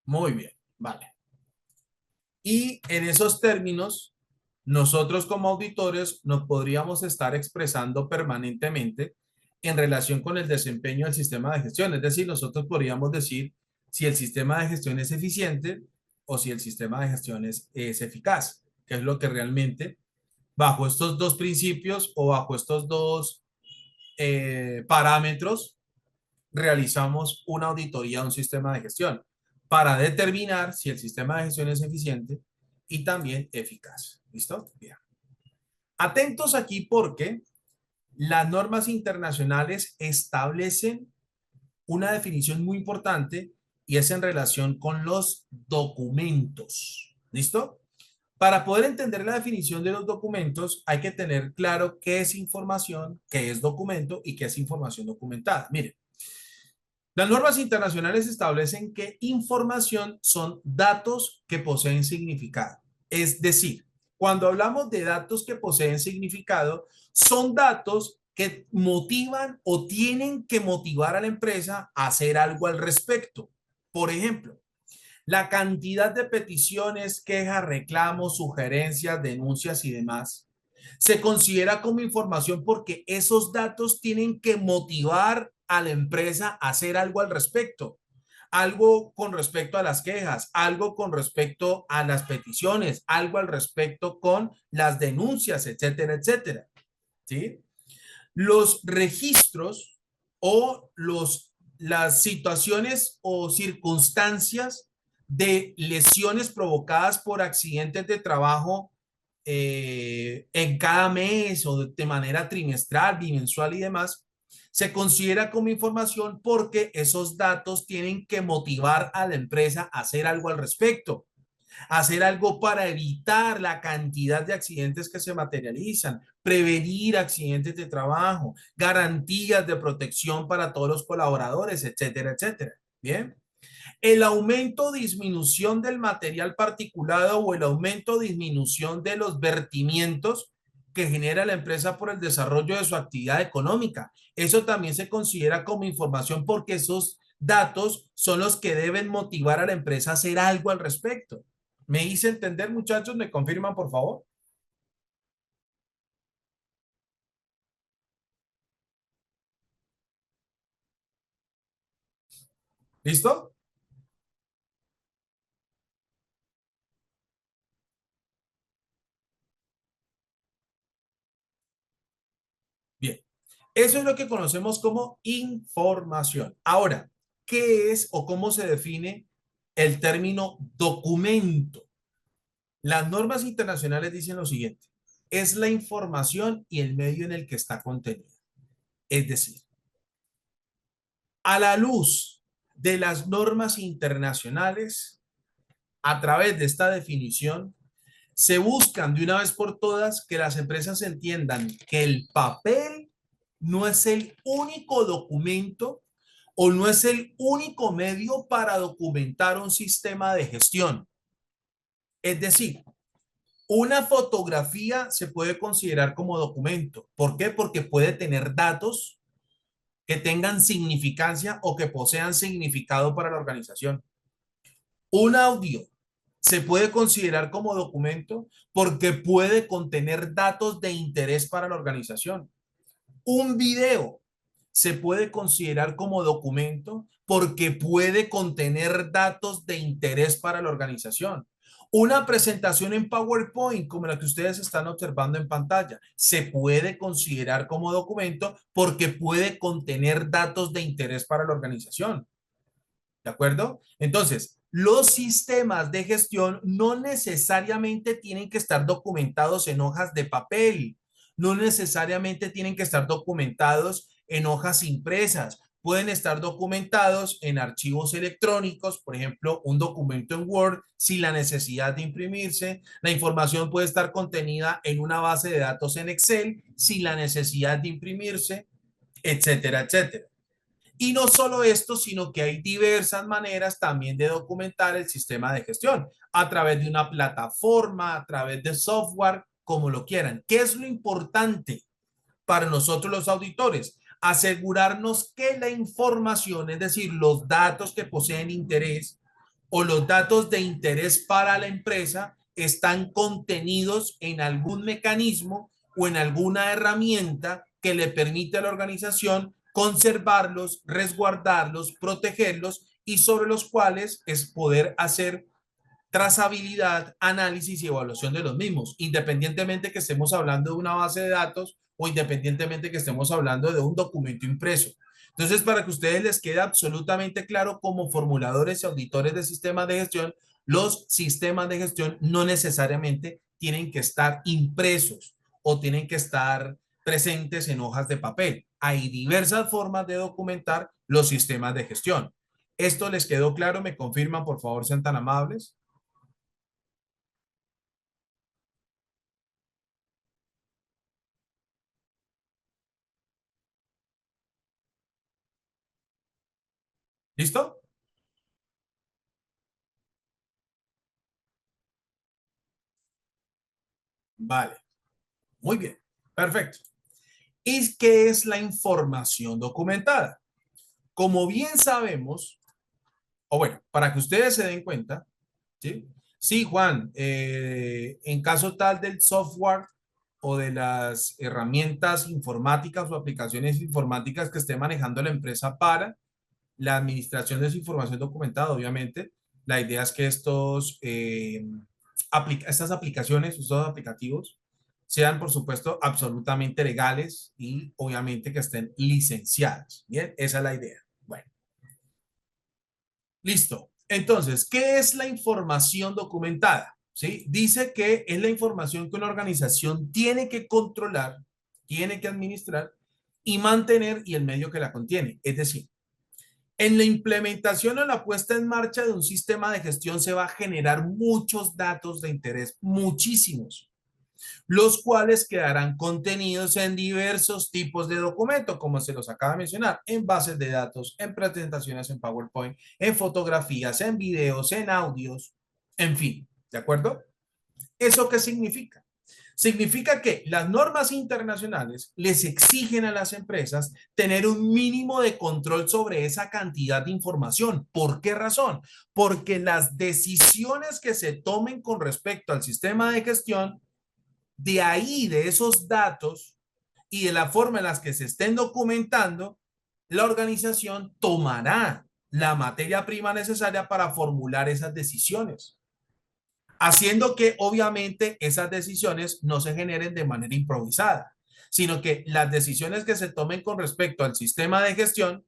Muy bien, vale. Y en esos términos, nosotros como auditores nos podríamos estar expresando permanentemente en relación con el desempeño del sistema de gestión. Es decir, nosotros podríamos decir si el sistema de gestión es eficiente o si el sistema de gestión es eficaz, que es lo que realmente bajo estos dos principios o bajo estos dos parámetros realizamos una auditoría de un sistema de gestión para determinar si el sistema de gestión es eficiente y también eficaz. ¿Listo? Bien. Atentos aquí porque las normas internacionales establecen una definición muy importante y es en relación con los documentos. ¿Listo? Para poder entender la definición de los documentos hay que tener claro qué es información, qué es documento y qué es información documentada. Miren, las normas internacionales establecen que información son datos que poseen significado. Es decir, cuando hablamos de datos que poseen significado, son datos que motivan o tienen que motivar a la empresa a hacer algo al respecto. Por ejemplo, la cantidad de peticiones, quejas, reclamos, sugerencias, denuncias y demás se considera como información porque esos datos tienen que motivar a la empresa a hacer algo al respecto. Algo con respecto a las quejas, algo con respecto a las peticiones, algo al respecto con las denuncias, etcétera, etcétera. ¿Sí? Los registros o las situaciones o circunstancias de lesiones provocadas por accidentes de trabajo en cada mes o de manera trimestral, bimensual y demás, se considera como información porque esos datos tienen que motivar a la empresa a hacer algo al respecto, hacer algo para evitar la cantidad de accidentes que se materializan, prevenir accidentes de trabajo, garantías de protección para todos los colaboradores, etcétera, etcétera. Bien. El aumento o disminución del material particulado o el aumento o disminución de los vertimientos que genera la empresa por el desarrollo de su actividad económica. Eso también se considera como información porque esos datos son los que deben motivar a la empresa a hacer algo al respecto. ¿Me hice entender, muchachos? ¿Me confirman, por favor? ¿Listo? Bien. Eso es lo que conocemos como información. Ahora, ¿qué es o cómo se define el término documento? Las normas internacionales dicen lo siguiente: es la información y el medio en el que está contenida. Es decir, a la luz de las normas internacionales, a través de esta definición, se buscan de una vez por todas que las empresas entiendan que el papel no es el único documento o no es el único medio para documentar un sistema de gestión. Es decir, una fotografía se puede considerar como documento. ¿Por qué? Porque puede tener datos que tengan significancia o que posean significado para la organización. Un audio se puede considerar como documento porque puede contener datos de interés para la organización. Un video se puede considerar como documento porque puede contener datos de interés para la organización. Una presentación en PowerPoint, como la que ustedes están observando en pantalla, se puede considerar como documento porque puede contener datos de interés para la organización. ¿De acuerdo? Entonces, los sistemas de gestión no necesariamente tienen que estar documentados en hojas de papel, no necesariamente tienen que estar documentados en hojas impresas, pueden estar documentados en archivos electrónicos, por ejemplo, un documento en Word sin la necesidad de imprimirse, la información puede estar contenida en una base de datos en Excel sin la necesidad de imprimirse, etcétera, etcétera. Y no solo esto, sino que hay diversas maneras también de documentar el sistema de gestión, a través de una plataforma, a través de software, como lo quieran. ¿Qué es lo importante para nosotros los auditores? Asegurarnos que la información, es decir, los datos que poseen interés o los datos de interés para la empresa, están contenidos en algún mecanismo o en alguna herramienta que le permite a la organización conservarlos, resguardarlos, protegerlos y sobre los cuales es poder hacer trazabilidad, análisis y evaluación de los mismos, independientemente que estemos hablando de una base de datos o independientemente que estemos hablando de un documento impreso. Entonces, para que a ustedes les quede absolutamente claro como formuladores y auditores de sistemas de gestión, los sistemas de gestión no necesariamente tienen que estar impresos o tienen que estar presentes en hojas de papel. Hay diversas formas de documentar los sistemas de gestión. ¿Esto les quedó claro? ¿Me confirman, por favor, sean tan amables? ¿Listo? Vale, muy bien, perfecto. ¿Y qué es la información documentada? Como bien sabemos, o bueno, para que ustedes se den cuenta, ¿sí? Sí, Juan, en caso tal del software o de las herramientas informáticas o aplicaciones informáticas que esté manejando la empresa para la administración de su información documentada, obviamente, la idea es que estas aplicaciones, estos aplicativos, sean, por supuesto, absolutamente legales y obviamente que estén licenciadas. Bien, esa es la idea. Bueno, listo. Entonces, ¿qué es la información documentada? ¿Sí? Dice que es la información que una organización tiene que controlar, tiene que administrar y mantener y el medio que la contiene. Es decir, en la implementación o la puesta en marcha de un sistema de gestión se va a generar muchos datos de interés, muchísimos, los cuales quedarán contenidos en diversos tipos de documentos, como se los acaba de mencionar, en bases de datos, en presentaciones en PowerPoint, en fotografías, en videos, en audios, en fin, ¿de acuerdo? ¿Eso qué significa? Significa que las normas internacionales les exigen a las empresas tener un mínimo de control sobre esa cantidad de información. ¿Por qué razón? Porque las decisiones que se tomen con respecto al sistema de gestión, de ahí, de esos datos y de la forma en las que se estén documentando, la organización tomará la materia prima necesaria para formular esas decisiones, haciendo que obviamente esas decisiones no se generen de manera improvisada, sino que las decisiones que se tomen con respecto al sistema de gestión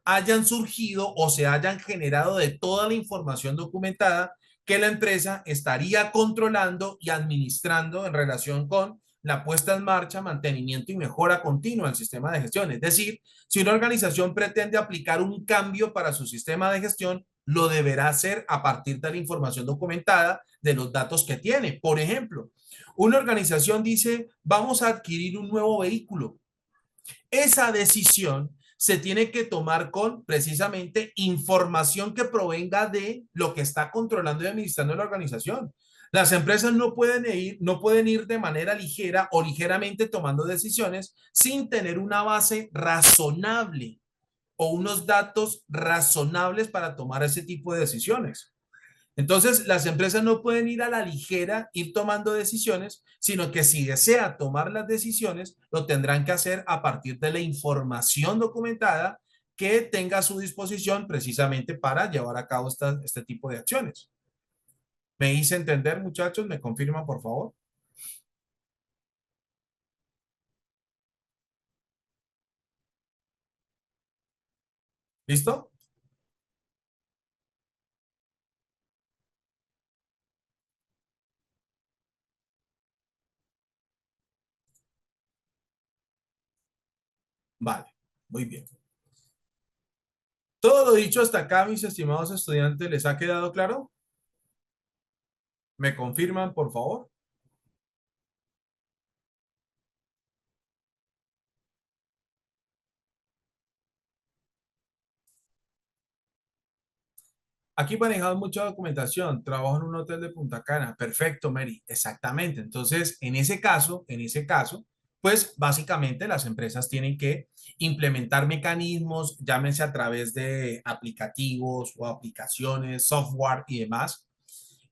hayan surgido o se hayan generado de toda la información documentada que la empresa estaría controlando y administrando en relación con la puesta en marcha, mantenimiento y mejora continua del sistema de gestión. Es decir, si una organización pretende aplicar un cambio para su sistema de gestión, lo deberá hacer a partir de la información documentada de los datos que tiene. Por ejemplo, una organización dice, vamos a adquirir un nuevo vehículo. Esa decisión se tiene que tomar con precisamente información que provenga de lo que está controlando y administrando la organización. Las empresas no pueden ir de manera ligera o ligeramente tomando decisiones sin tener una base razonable o unos datos razonables para tomar ese tipo de decisiones. Entonces, las empresas no pueden ir a la ligera, ir tomando decisiones, sino que si desea tomar las decisiones, lo tendrán que hacer a partir de la información documentada que tenga a su disposición precisamente para llevar a cabo este tipo de acciones. ¿Me hice entender, muchachos? ¿Me confirman, por favor? ¿Listo? Vale, muy bien. Todo lo dicho hasta acá, mis estimados estudiantes, ¿les ha quedado claro? ¿Me confirman, por favor? Aquí manejamos mucha documentación, trabajo en un hotel de Punta Cana. Perfecto, Mary. Exactamente. Entonces, en ese caso, pues básicamente las empresas tienen que implementar mecanismos, llámense a través de aplicativos o aplicaciones, software y demás,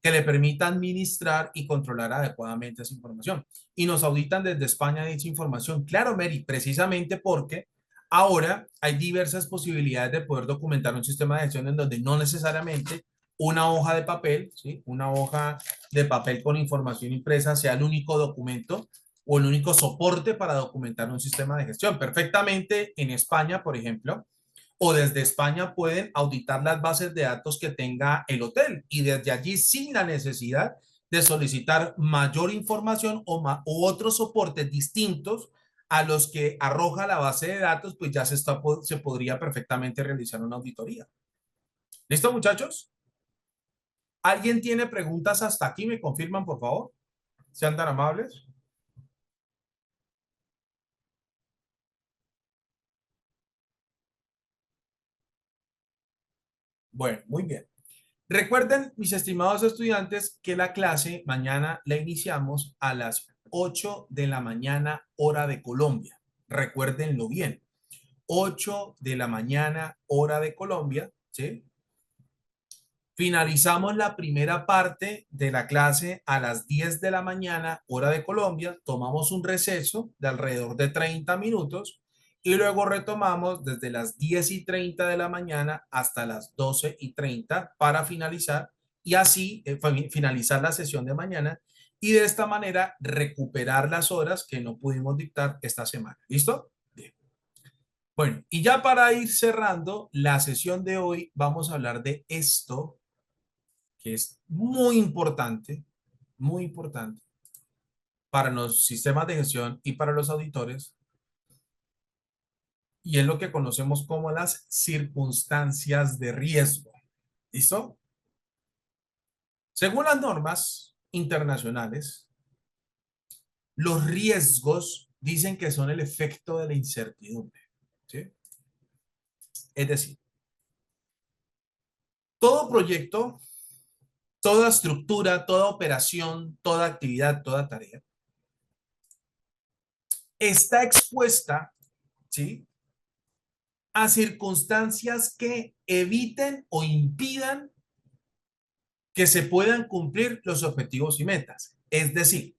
que le permitan administrar y controlar adecuadamente esa información. Y nos auditan desde España dicha información. Claro, Mary, precisamente porque ahora hay diversas posibilidades de poder documentar un sistema de gestión en donde no necesariamente una hoja de papel, ¿sí? Una hoja de papel con información impresa sea el único documento o el único soporte para documentar un sistema de gestión. Perfectamente en España, por ejemplo, o desde España pueden auditar las bases de datos que tenga el hotel y desde allí sin la necesidad de solicitar mayor información o otros soportes distintos a los que arroja la base de datos, pues ya se podría perfectamente realizar una auditoría. ¿Listo, muchachos? ¿Alguien tiene preguntas hasta aquí? ¿Me confirman, por favor? Sean tan amables. Bueno, muy bien. Recuerden, mis estimados estudiantes, que la clase mañana la iniciamos a las 8 de la mañana, hora de Colombia. Recuérdenlo bien. 8 de la mañana, hora de Colombia, ¿sí? Finalizamos la primera parte de la clase a las 10 de la mañana, hora de Colombia. Tomamos un receso de alrededor de 30 minutos y luego retomamos desde las 10:30 de la mañana hasta las 12:30 para finalizar y así finalizar la sesión de mañana y de esta manera recuperar las horas que no pudimos dictar esta semana. ¿Listo? Bien. Bueno, y ya para ir cerrando la sesión de hoy, vamos a hablar de esto que es muy importante para los sistemas de gestión y para los auditores, y es lo que conocemos como las circunstancias de riesgo. ¿Listo? Según las normas internacionales, los riesgos dicen que son el efecto de la incertidumbre. ¿Sí? Es decir, todo proyecto, toda estructura, toda operación, toda actividad, toda tarea está expuesta, ¿sí?, a circunstancias que eviten o impidan que se puedan cumplir los objetivos y metas. Es decir,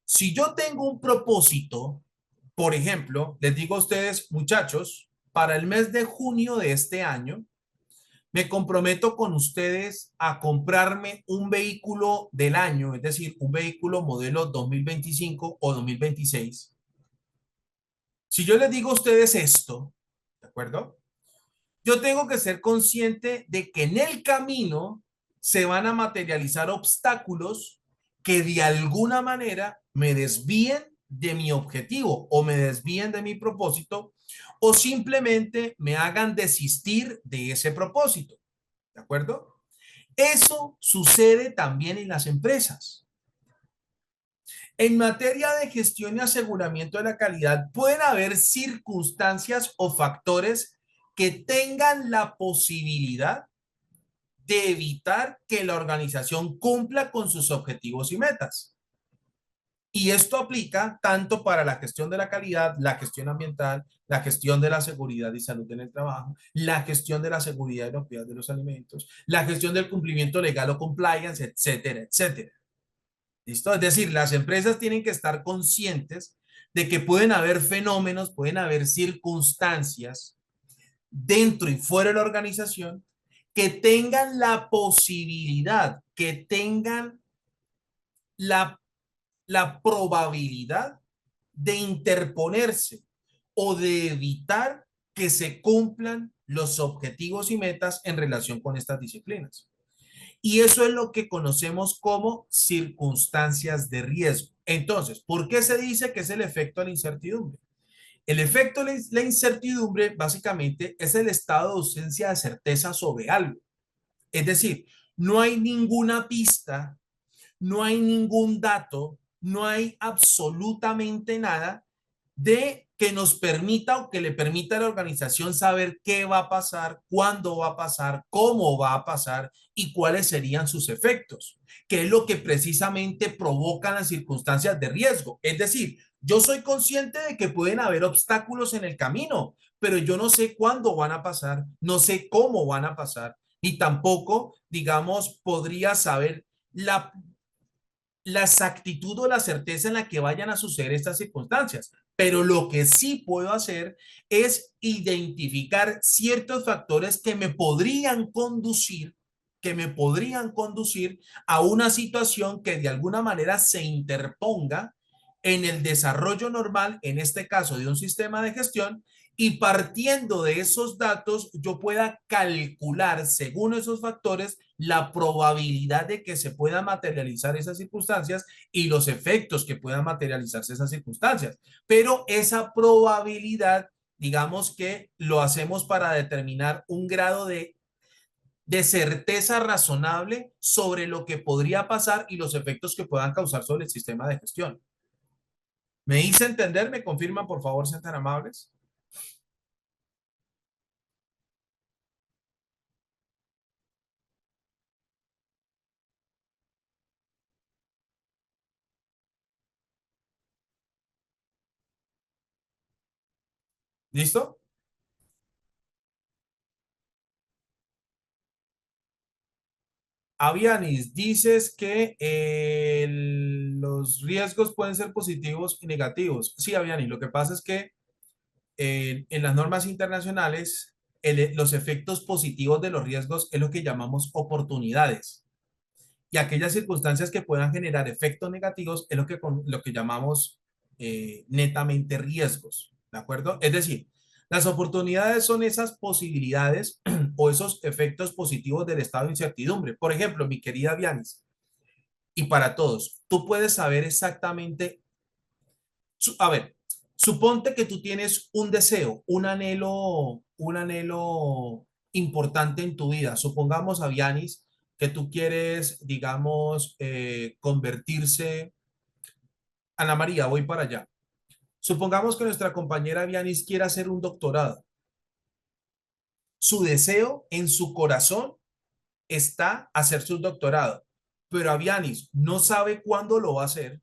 si yo tengo un propósito, por ejemplo, les digo a ustedes, muchachos, para el mes de junio de este año, me comprometo con ustedes a comprarme un vehículo del año, es decir, un vehículo modelo 2025 o 2026. Si yo les digo a ustedes esto, ¿de acuerdo? Yo tengo que ser consciente de que en el camino se van a materializar obstáculos que de alguna manera me desvíen de mi objetivo o me desvíen de mi propósito o simplemente me hagan desistir de ese propósito. ¿De acuerdo? Eso sucede también en las empresas. En materia de gestión y aseguramiento de la calidad, pueden haber circunstancias o factores que tengan la posibilidad de evitar que la organización cumpla con sus objetivos y metas. Y esto aplica tanto para la gestión de la calidad, la gestión ambiental, la gestión de la seguridad y salud en el trabajo, la gestión de la seguridad y propiedad de los alimentos, la gestión del cumplimiento legal o compliance, etcétera, etcétera. ¿Listo? Es decir, las empresas tienen que estar conscientes de que pueden haber fenómenos, pueden haber circunstancias dentro y fuera de la organización que tengan la posibilidad, que tengan la, la probabilidad de interponerse o de evitar que se cumplan los objetivos y metas en relación con estas disciplinas. Y eso es lo que conocemos como circunstancias de riesgo. Entonces, ¿por qué se dice que es el efecto de la incertidumbre? El efecto de la incertidumbre básicamente es el estado de ausencia de certeza sobre algo. Es decir, no hay ninguna pista, no hay ningún dato, no hay absolutamente nada de que nos permita o que le permita a la organización saber qué va a pasar, cuándo va a pasar, cómo va a pasar y cuáles serían sus efectos, que es lo que precisamente provocan las circunstancias de riesgo. Es decir, yo soy consciente de que pueden haber obstáculos en el camino, pero yo no sé cuándo van a pasar, no sé cómo van a pasar, y tampoco, digamos, podría saber la exactitud o la certeza en la que vayan a suceder estas circunstancias. Pero lo que sí puedo hacer es identificar ciertos factores que me podrían conducir a una situación que de alguna manera se interponga en el desarrollo normal, en este caso de un sistema de gestión, y partiendo de esos datos yo pueda calcular según esos factores la probabilidad de que se puedan materializar esas circunstancias y los efectos que puedan materializarse esas circunstancias. Pero esa probabilidad, digamos que lo hacemos para determinar un grado de certeza razonable sobre lo que podría pasar y los efectos que puedan causar sobre el sistema de gestión. ¿Me hice entender? ¿Me confirman, por favor, sean tan amables? ¿Listo? Avianis, dices que los riesgos pueden ser positivos y negativos. Sí, Avianis, lo que pasa es que en las normas internacionales los efectos positivos de los riesgos es lo que llamamos oportunidades. Y aquellas circunstancias que puedan generar efectos negativos es lo que llamamos netamente riesgos. ¿De acuerdo? Es decir, Las oportunidades son esas posibilidades o esos efectos positivos del estado de incertidumbre. Por ejemplo, mi querida Vianis, y para todos, tú puedes saber exactamente, a ver, suponte que tú tienes un deseo, un anhelo importante en tu vida. Supongamos, a Vianis, que tú quieres, digamos, convertirse. Ana María, voy para allá. Supongamos que nuestra compañera Vianis quiera hacer un doctorado. Su deseo en su corazón está hacer su doctorado, pero Avianis no sabe cuándo lo va a hacer,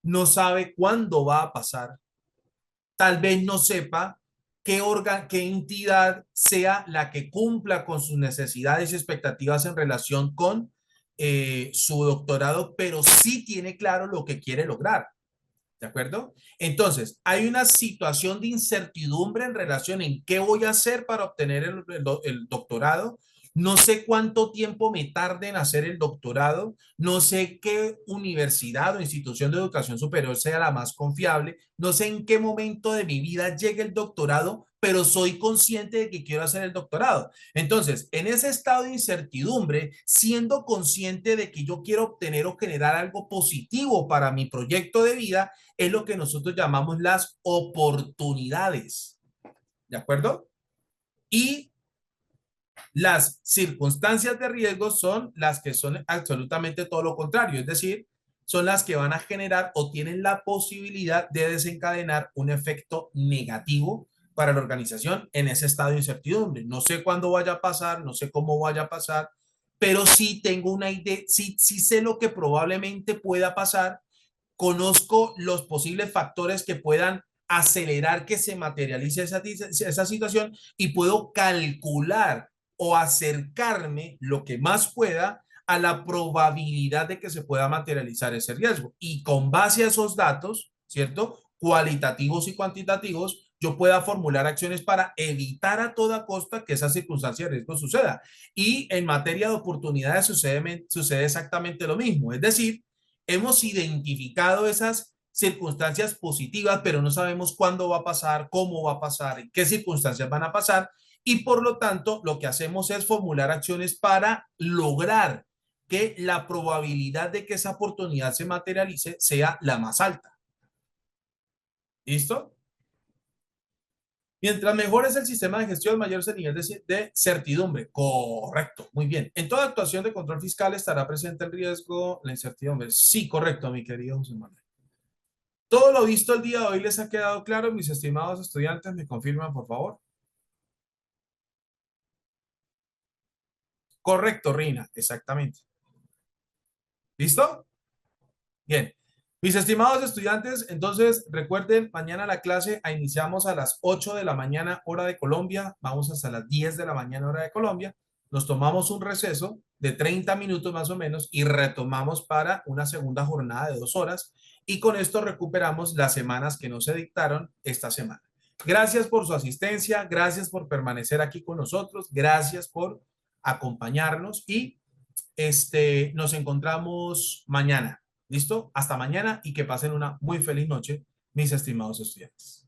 no sabe cuándo va a pasar, tal vez no sepa qué órgano, qué entidad sea la que cumpla con sus necesidades y expectativas en relación con su doctorado, pero sí tiene claro lo que quiere lograr. ¿De acuerdo? Entonces, hay una situación de incertidumbre en relación en qué voy a hacer para obtener el doctorado. No sé cuánto tiempo me tarde en hacer el doctorado. No sé qué universidad o institución de educación superior sea la más confiable. No sé en qué momento de mi vida llegue el doctorado, pero soy consciente de que quiero hacer el doctorado. Entonces, en ese estado de incertidumbre, siendo consciente de que yo quiero obtener o generar algo positivo para mi proyecto de vida, es lo que nosotros llamamos las oportunidades. ¿De acuerdo? Y las circunstancias de riesgo son las que son absolutamente todo lo contrario, es decir, son las que van a generar o tienen la posibilidad de desencadenar un efecto negativo para la organización en ese estado de incertidumbre. No sé cuándo vaya a pasar, no sé cómo vaya a pasar, pero sí tengo una idea, sí sé lo que probablemente pueda pasar, conozco los posibles factores que puedan acelerar que se materialice esa situación y puedo calcular o acercarme lo que más pueda a la probabilidad de que se pueda materializar ese riesgo. Y con base a esos datos, ¿cierto? Cualitativos y cuantitativos, yo pueda formular acciones para evitar a toda costa que esa circunstancia de riesgo suceda. Y en materia de oportunidades sucede exactamente lo mismo. Es decir, hemos identificado esas circunstancias positivas, pero no sabemos cuándo va a pasar, cómo va a pasar, qué circunstancias van a pasar, y por lo tanto lo que hacemos es formular acciones para lograr que la probabilidad de que esa oportunidad se materialice sea la más alta. ¿Listo? Mientras mejor es el sistema de gestión, mayor es el nivel de certidumbre. Correcto, muy bien. En toda actuación de control fiscal estará presente el riesgo, la incertidumbre. Sí, correcto, mi querido José Manuel. Todo lo visto el día de hoy les ha quedado claro, mis estimados estudiantes, ¿me confirman, por favor? Correcto, Rina, exactamente. ¿Listo? Bien. Mis estimados estudiantes, entonces recuerden, mañana la clase iniciamos a las 8 de la mañana, hora de Colombia, vamos hasta las 10 de la mañana, hora de Colombia, nos tomamos un receso de 30 minutos más o menos y retomamos para una segunda jornada de 2 horas y con esto recuperamos las semanas que no se dictaron esta semana. Gracias por su asistencia, gracias por permanecer aquí con nosotros, gracias por acompañarnos y nos encontramos mañana. ¿Listo? Hasta mañana y que pasen una muy feliz noche, mis estimados estudiantes.